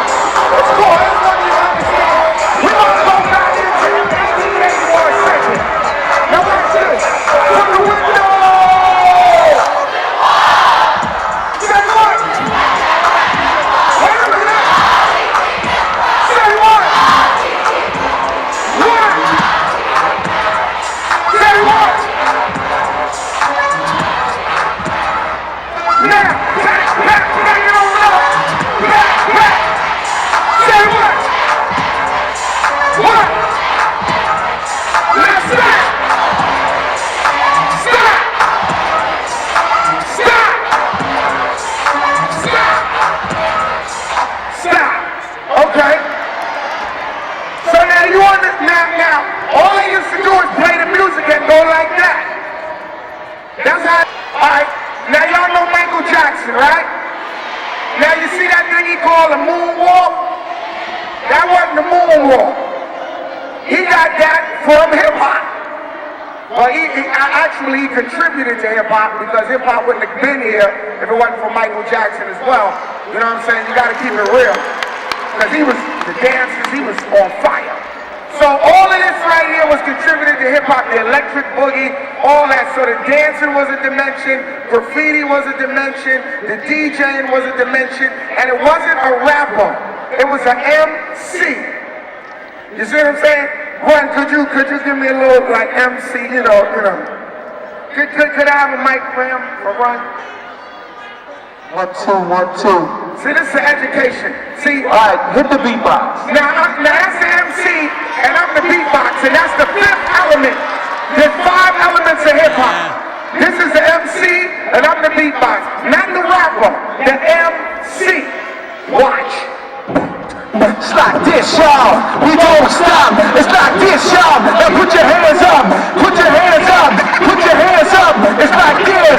[SPEAKER 9] It's cool. I just want you to understand. We're going to go back into 1980 for a second. Now watch this. From the window. Say what? Wait a minute. Say what? What? Say what? Now, back it on up. Back. Say what? What? Now stop. Stop. Stop. Stop. Stop. Okay. So now you now, all they used to do is play the music and go like that. That's how, all right. Now y'all know Michael Jackson, right? Now you see that thing he called a moonwalk? That wasn't a moonwalk. He got that from hip hop. Well, actually he contributed to hip hop because hip hop wouldn't have been here if it wasn't for Michael Jackson as well. You know what I'm saying? You gotta keep it real. Because he was, the dances, he was on fire. So all of this right here was contributed to hip hop, the electric boogie, all that. So the dancing was a dimension, graffiti was a dimension, the DJing was a dimension, and it wasn't a rapper, it was an MC. You see what I'm saying? Run, could you give me a little like MC, you know. Could I have a mic for him, for Run? 1, 2, 1, 2. See, this is education. See, all right, hit the beatbox. Now that's the MC, and I'm the beatbox, and that's the 5th element. There's 5 elements of hip hop. This is the MC, and I'm the beatbox. Not the rapper, the MC. Watch.
[SPEAKER 11] It's like this, y'all. We don't stop. It's like this, y'all. Now put your hands up. Put your hands up. Put your hands up. It's like this.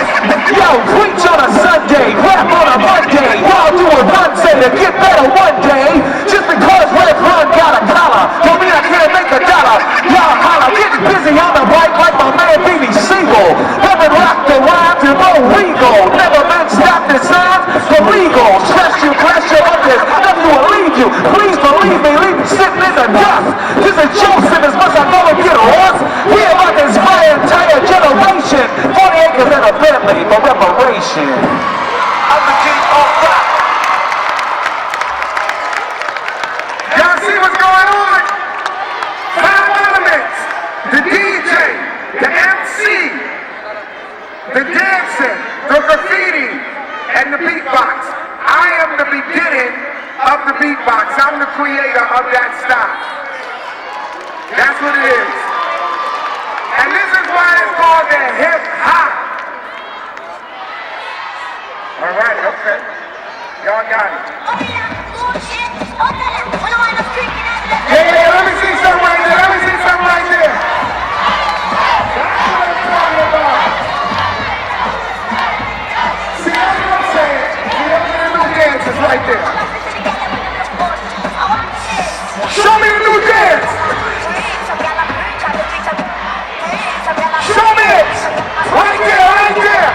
[SPEAKER 11] Yo, preach on a Sunday, rap on a Monday. Y'all do a run, say to get better one day. Just because Red Run got a collar, don't mean I can't make a dollar. Y'all holler, getting busy on the bike like my man Beanie Siegel. Never rock the rhyme to no regal. Never been stopped in signs for legal. Stress you, pressure on this, nothing will leave you. Please believe me, leave me sitting in the dust. This is Joseph, as much as I know him, get lost. We are about to inspire an entire generation. 40 acres and a Bentley for reparation. I'm the king of rock. Y'all see what's going on? 5 elements. The DJ, the MC, the dancing, the graffiti, and the beatbox. I am the beginning of the beatbox. I'm the creator of that style. That's what it is. And this is why it's called the hip hop. All right, okay. Y'all got it. Yeah, let me see something right there. Let me see something right there. That's what I'm talking about. See, that's what I'm saying. See, look at the new dances right there. Show me the new dance. Show me it. Right there, right there.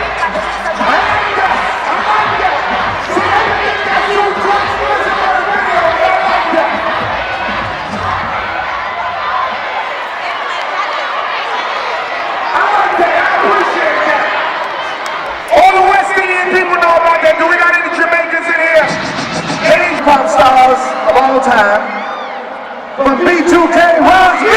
[SPEAKER 11] Do we got any Jamaicans in here? Any pop stars of all time? From B2K, Ron's me!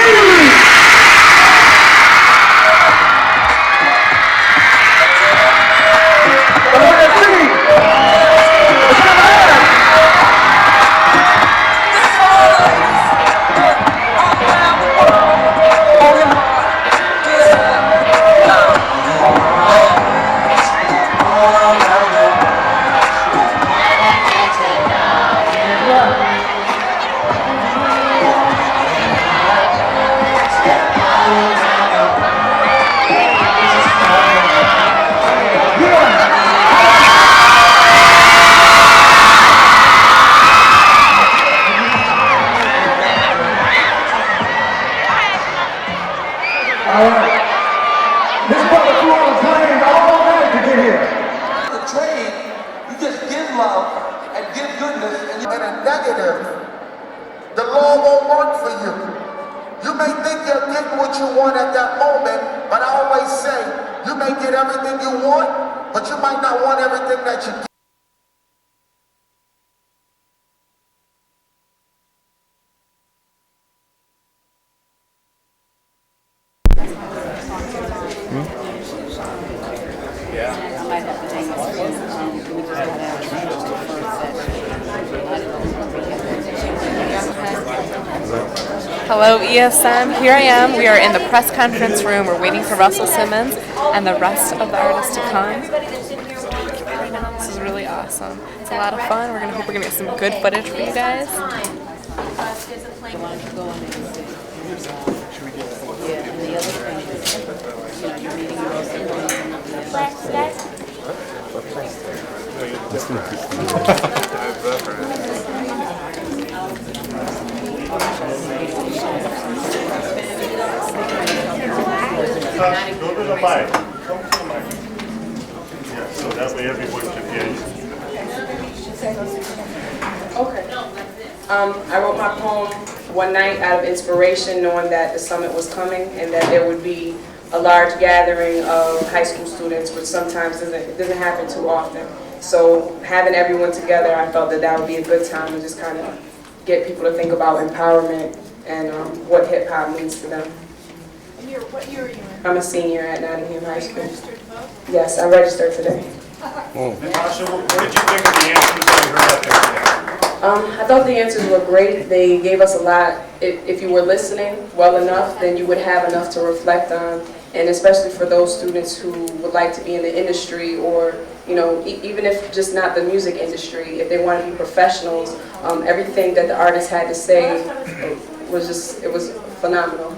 [SPEAKER 9] The law won't work for you. You may think you're getting what you want at that moment, but I always say, you may get everything you want, but you might not want everything that you get.
[SPEAKER 18] Hello ESM, here I am. We are in the press conference room. We're waiting for Russell Simmons and the rest of the artists to come. Right now. This is really awesome. It's a lot of fun. We're gonna hope we're gonna get some good footage for you guys.
[SPEAKER 19] Go to the mic. Come to the mic. Yeah, so that way everyone can hear you.
[SPEAKER 20] Okay. I wrote my poem one night out of inspiration, knowing that the summit was coming and that there would be a large gathering of high school students, which sometimes doesn't happen too often. So having everyone together, I felt that that would be a good time to just kind of get people to think about empowerment and what hip hop means to them.
[SPEAKER 8] What year are you in?
[SPEAKER 20] I'm a senior at Nottingham High School. Yes, I registered today.
[SPEAKER 19] Natasha, what did you think of the answers that you heard out there today?
[SPEAKER 20] I thought the answers were great. They gave us a lot. If you were listening well enough, then you would have enough to reflect on. And especially for those students who would like to be in the industry or you know, even if just not the music industry, if they want to be professionals, everything that the artist had to say was just, it was phenomenal.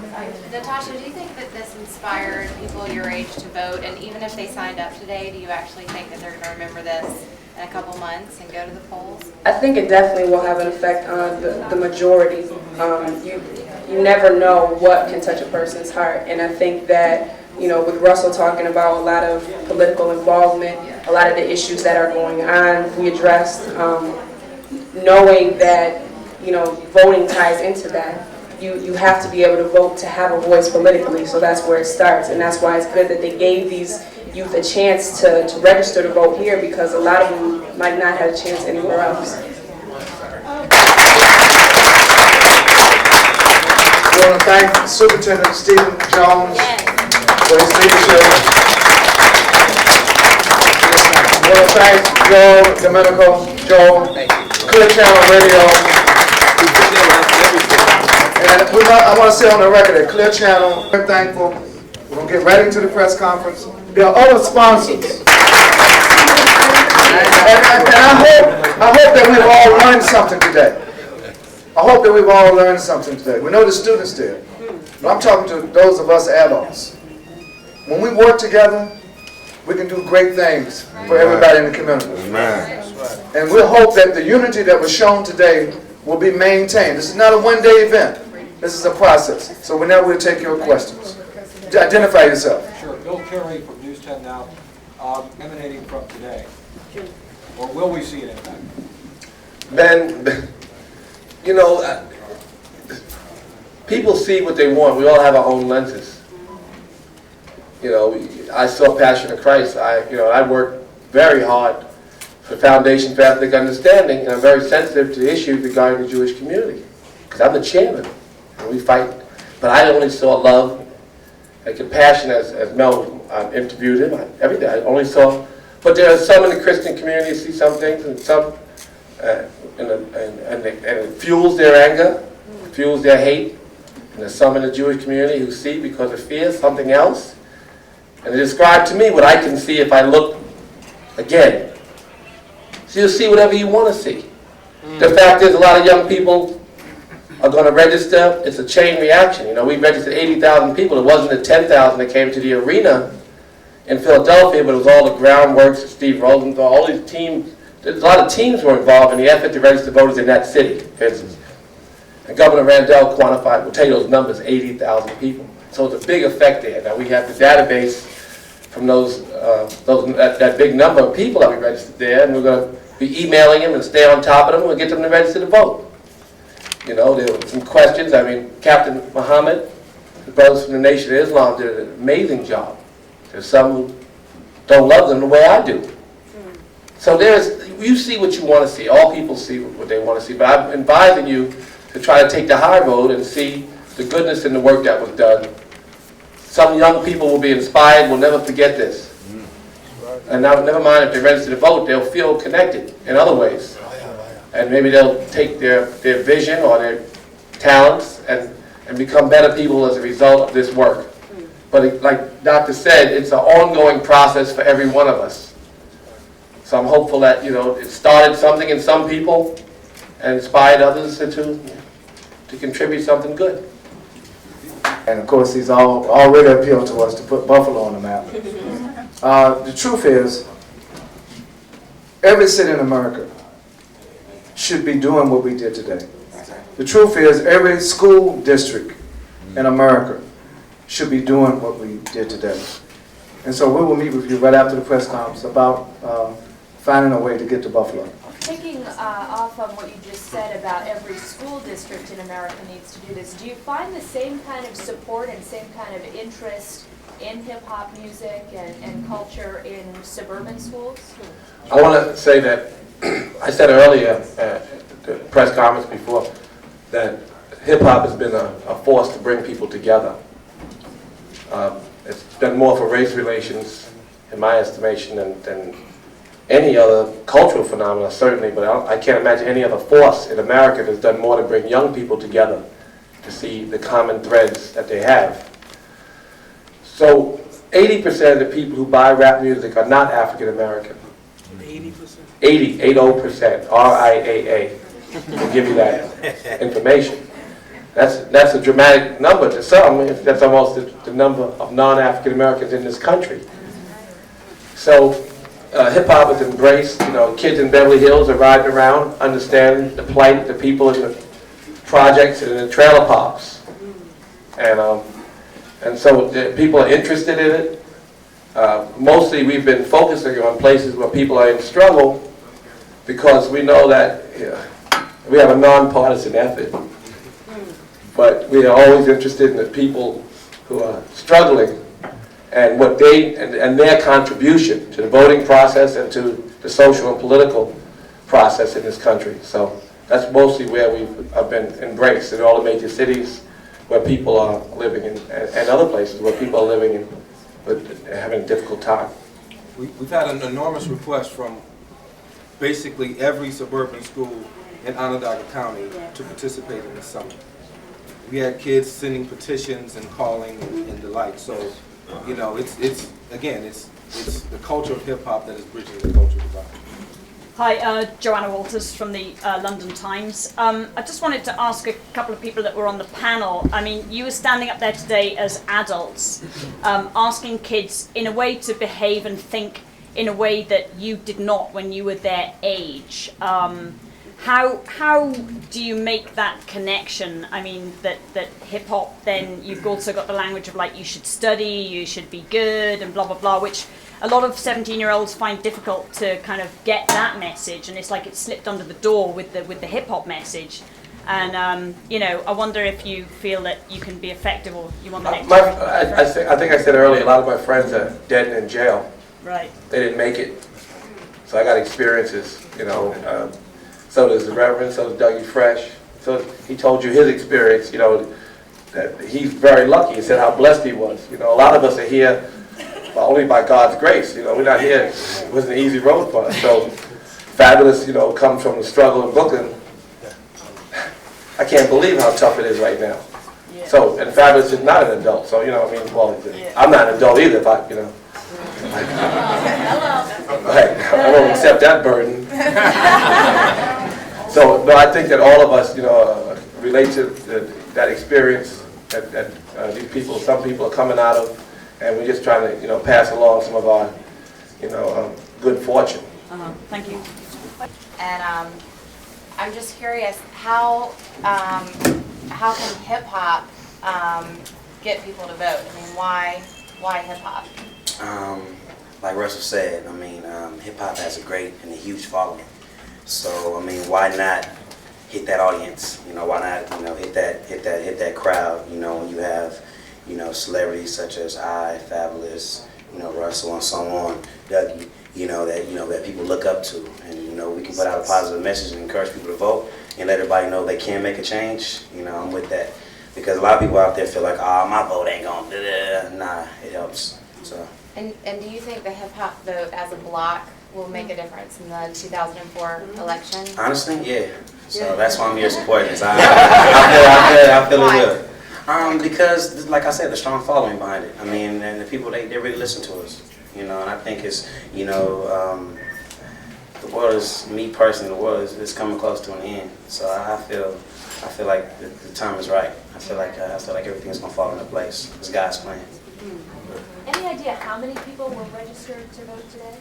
[SPEAKER 7] Natasha, do you think that this inspired people your age to vote? And even if they signed up today, do you actually think that they're going to remember this in a couple months and go to the polls?
[SPEAKER 20] I think it definitely will have an effect on the majority. You never know what can touch a person's heart, and I think that, you know, with Russell talking about a lot of political involvement, a lot of the issues that are going on, we addressed, knowing that, you know, voting ties into that. You have to be able to vote to have a voice politically, so that's where it starts, and that's why it's good that they gave these youth a chance to register to vote here, because a lot of them might not have a chance anywhere else.
[SPEAKER 1] We want to thank Superintendent Stephen Jones for his leadership. We want to thank Joel Domenico, Clear Channel Radio. And I want to say on the record that Clear Channel, we're thankful. We're going to get right into the press conference. There are other sponsors. And I hope that we've all learned something today. I hope that we've all learned something today. We know the students did, but I'm talking to those of us adults. When we work together, we can do great things for everybody in the community. And we hope that the unity that was shown today will be maintained. This is not a one-day event. This is a process. So now we'll take your questions. Identify yourself.
[SPEAKER 3] Sure. Bill Carey from News 10 Now, emanating from today. Or will we see an impact?
[SPEAKER 5] Ben, you know, people see what they want. We all have our own lenses. You know, I saw Passion of Christ. I worked very hard for Foundation for Ethnic Understanding, and I'm very sensitive to issues regarding the Jewish community, because I'm the chairman, and we fight. But I only saw love and compassion as Mel interviewed him. Every day I only saw. But there are some in the Christian community who see some things, and some, and it fuels their anger, fuels their hate. And there's some in the Jewish community who see, because of fear, something else. And they describe to me what I can see if I look again. So you'll see whatever you want to see. The fact is, a lot of young people are going to register. It's a chain reaction. You know, we registered 80,000 people. It wasn't the 10,000 that came to the arena in Philadelphia, but it was all the groundworks, Steve Rosenthal, all these teams. There's a lot of teams were involved in the effort to register voters in that city, for instance. And Governor Randall quantified, we'll tell you those numbers, 80,000 people. So it's a big effect there. Now we have the database from that big number of people that we registered there, and we're going to be emailing them and stay on top of them, and we'll get them to register to vote. You know, there were some questions. I mean, Captain Muhammad, the brothers from the Nation of Islam, did an amazing job. There's some who don't love them the way I do. So you see what you want to see. All people see what they want to see. But I'm advising you to try to take the high road and see the goodness in the work that was done. Some young people will be inspired, will never forget this. And now, never mind if they register to vote, they'll feel connected in other ways. And maybe they'll take their vision or their talents and become better people as a result of this work. But like Doctor said, it's an ongoing process for every one of us. So I'm hopeful that, you know, it started something in some people and inspired others to contribute something good.
[SPEAKER 1] And of course, he's already appealed to us to put Buffalo on the map. The truth is, every city in America should be doing what we did today. The truth is, every school district in America should be doing what we did today. And so we will meet with you right after the press conference about finding a way to get to Buffalo.
[SPEAKER 8] Picking off of what you just said about every school district in America needs to do this, do you find the same kind of support and same kind of interest in hip-hop music and culture in suburban schools?
[SPEAKER 5] I want to say that I said earlier at the press conference before that hip-hop has been a force to bring people together. It's done more for race relations, in my estimation, than any other cultural phenomena, certainly, but I can't imagine any other force in America that's done more to bring young people together to see the common threads that they have. So 80% of the people who buy rap music are not African American. 80%, RIAA, will give you that information. That's a dramatic number to some. That's almost the number of non-African Americans in this country. So hip hop is embraced. You know, kids in Beverly Hills are riding around, understanding the plight of the people in the projects and in the trailer parks, and so the people are interested in it. Mostly, we've been focusing on places where people are in struggle, because we know that we have a nonpartisan effort. But we are always interested in the people who are struggling and what they and their contribution to the voting process and to the social and political process in this country. So that's mostly where we've been embraced, in all the major cities where people are living in, and other places where people are living in, but having a difficult time.
[SPEAKER 21] We've had an enormous request from basically every suburban school in Onondaga County to participate in the summit. We had kids sending petitions and calling and the like. So, you know, it's the culture of hip hop that is bridging the culture divide.
[SPEAKER 22] Hi, Joanna Walters from the London Times. I just wanted to ask a couple of people that were on the panel. I mean, you were standing up there today as adults, asking kids in a way to behave and think in a way that you did not when you were their age. How do you make that connection? I mean, that hip hop, then you've also got the language of like, you should study, you should be good, and blah, blah, blah, which a lot of 17-year-olds find difficult to kind of get that message, and it's like it's slipped under the door with the hip hop message. And, you know, I wonder if you feel that you can be effective, or you want the next
[SPEAKER 5] I think I said earlier, a lot of my friends are dead and in jail.
[SPEAKER 22] Right.
[SPEAKER 5] They didn't make it. So I got experiences, you know. So does the Reverend, so does Dougie Fresh. So he told you his experience, you know, that he's very lucky. He said how blessed he was. You know, a lot of us are here only by God's grace. You know, we're not here, it wasn't an easy road for us. So Fabulous, you know, comes from the struggle in Brooklyn. I can't believe how tough it is right now. Yeah. So, and Fabulous is not an adult, so, you know, I mean, well, I'm not an adult either, if I, you know. I won't accept that burden. So, no, I think that all of us, you know, relate to that experience that these people, some people are coming out of, and we're just trying to, you know, pass along some of our, you know, good fortune.
[SPEAKER 22] Thank you.
[SPEAKER 7] And I'm just curious, how can hip hop get people to vote? I mean, why hip hop?
[SPEAKER 23] Like Russell said, I mean, hip hop has a great and a huge following. So, I mean, why not hit that audience? You know, why not, you know, hit that crowd? You know, when you have, you know, celebrities such as Fabulous, you know, Russell, and so on, Dougie, you know that people look up to, and you know, we can put out a positive message and encourage people to vote and let everybody know they can make a change. You know, I'm with that, because a lot of people out there feel like, oh, my vote ain't gonna do that. Nah, it helps. So.
[SPEAKER 7] And do you think the hip hop vote as a block will make a difference in the 2004 election?
[SPEAKER 23] Honestly, yeah. So that's why I'm here supporting this. I feel it will. Because, like I said, the strong following behind it. I mean, and the people, they really listen to us. You know, and I think it's, you know, the world is, me personally, the world is coming close to an end. So I feel like the time is right. I feel like everything's gonna fall into place. It's God's plan.
[SPEAKER 8] Any idea how many people were registered to vote today?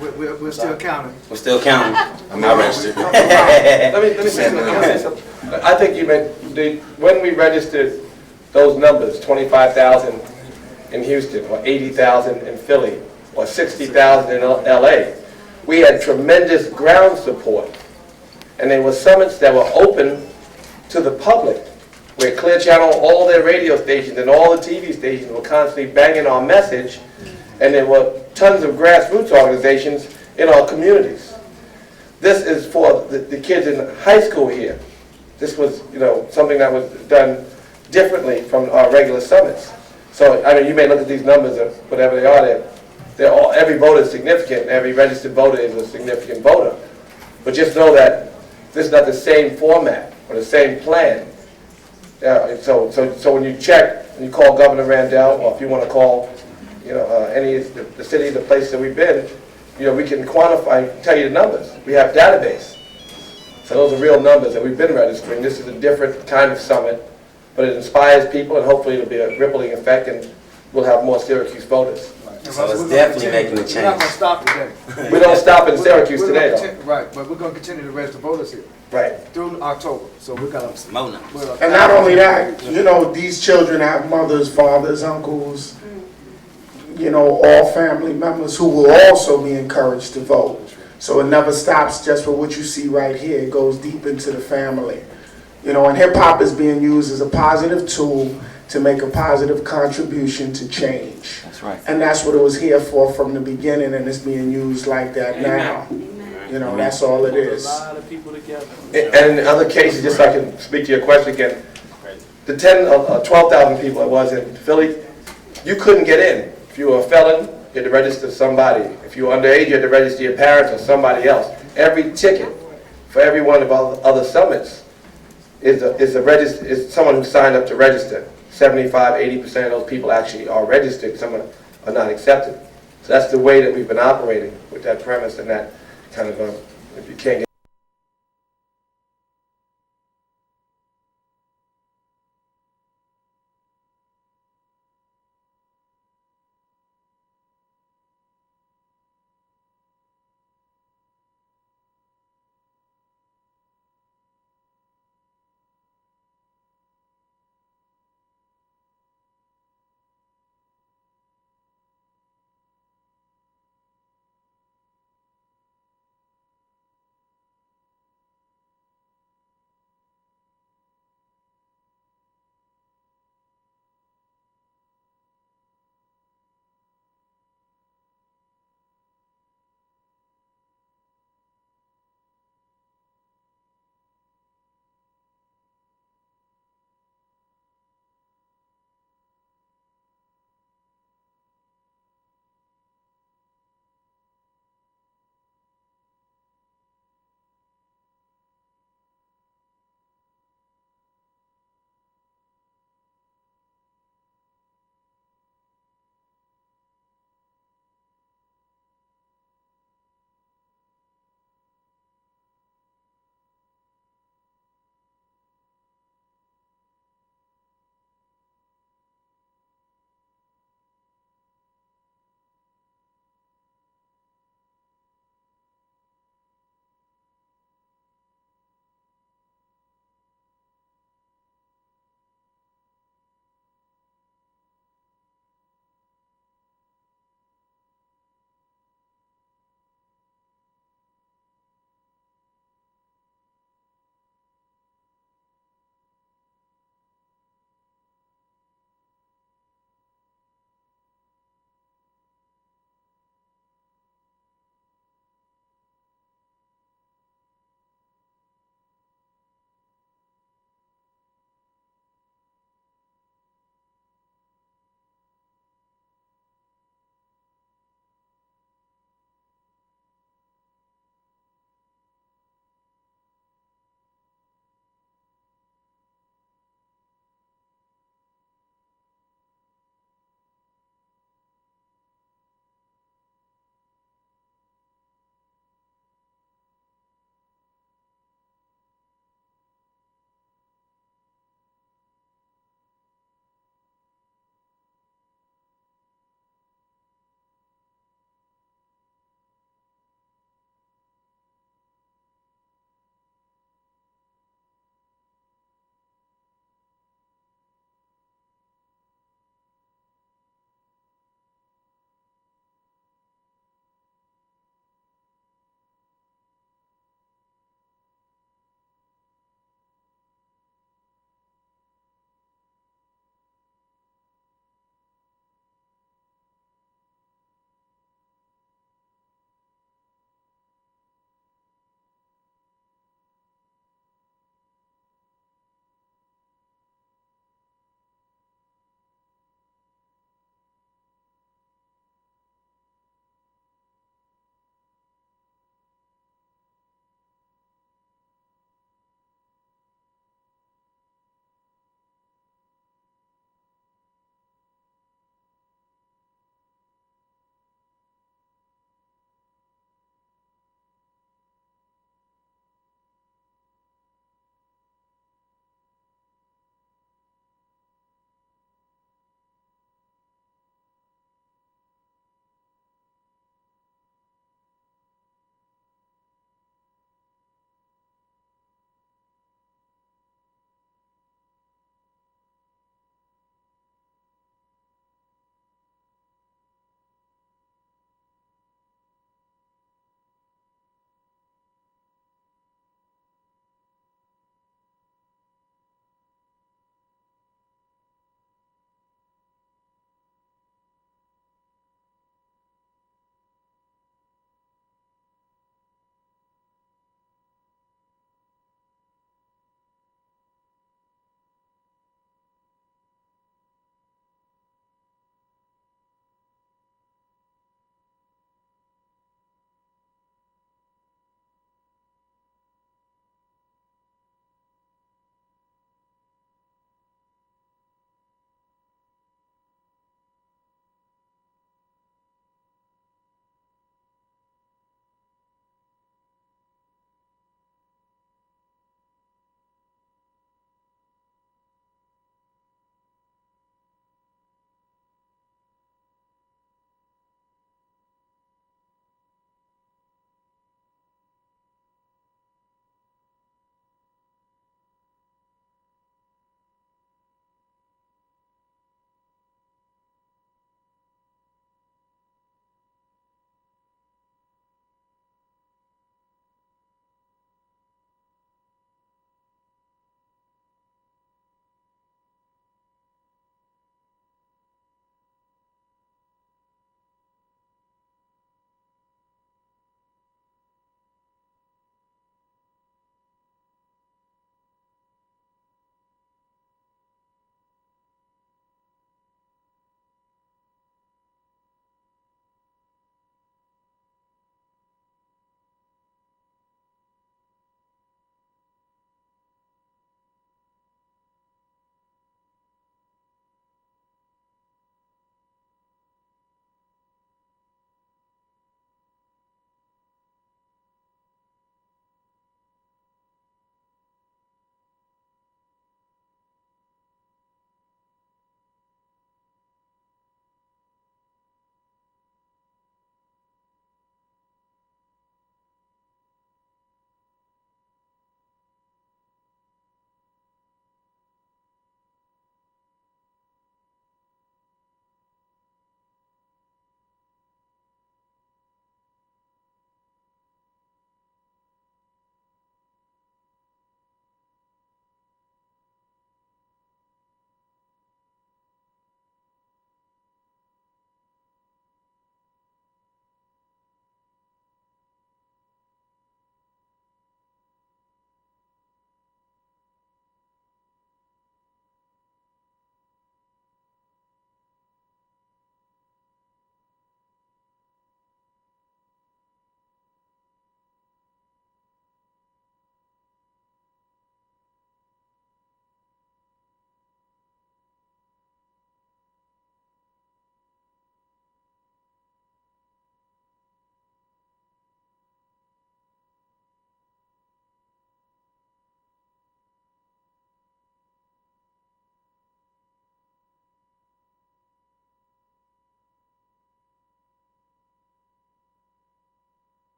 [SPEAKER 14] We're still counting.
[SPEAKER 23] We're still counting. I'm not registered.
[SPEAKER 5] Let me say something. I think you meant when we registered those numbers, 25,000 in Houston, or 80,000 in Philly, or 60,000 in LA, we had tremendous ground support. And there were summits that were open to the public, where Clear Channel, all their radio stations and all the TV stations were constantly banging our message, and there were tons of grassroots organizations in our communities. This is for the kids in high school here. This was, you know, something that was done differently from our regular summits. So, I mean, you may look at these numbers or whatever they are, they're all, every voter is significant, every registered voter is a significant voter. But just know that this is not the same format or the same plan. So when you check, when you call Governor Randall, or if you want to call, you know, any of the cities, the places that we've been, you know, we can quantify, tell you the numbers. We have database. So those are real numbers that we've been registering. This is a different kind of summit, but it inspires people, and hopefully it'll be a rippling effect, and we'll have more Syracuse voters.
[SPEAKER 23] So it's definitely making a
[SPEAKER 14] We're not
[SPEAKER 23] change.
[SPEAKER 14] gonna stop today.
[SPEAKER 5] We don't stop in Syracuse
[SPEAKER 14] We're gonna
[SPEAKER 5] today, though.
[SPEAKER 14] continue- Right, but we're gonna continue to register voters here.
[SPEAKER 5] Right.
[SPEAKER 14] Through October, so we're gonna.
[SPEAKER 9] And not only that, you know, these children have mothers, fathers, uncles, you know, all family members who will also be encouraged to vote. So it never stops just for what you see right here. It goes deep into the family. You know, and hip hop is being used as a positive tool to make a positive contribution to change.
[SPEAKER 23] That's right.
[SPEAKER 9] And that's what it was here for from the beginning, and it's being used like that now. You know, that's all it is.
[SPEAKER 5] And in other cases, just so I can speak to your question again, the 12,000 people that was in Philly, you couldn't get in. If you were a felon, you had to register somebody. If you were underage, you had to register your parents or somebody else. Every ticket for every one of our other summits is someone who signed up to register. 75–80% of those people actually are registered. Some are not accepted. So that's the way that we've been operating with that premise and that kind of, if you can't get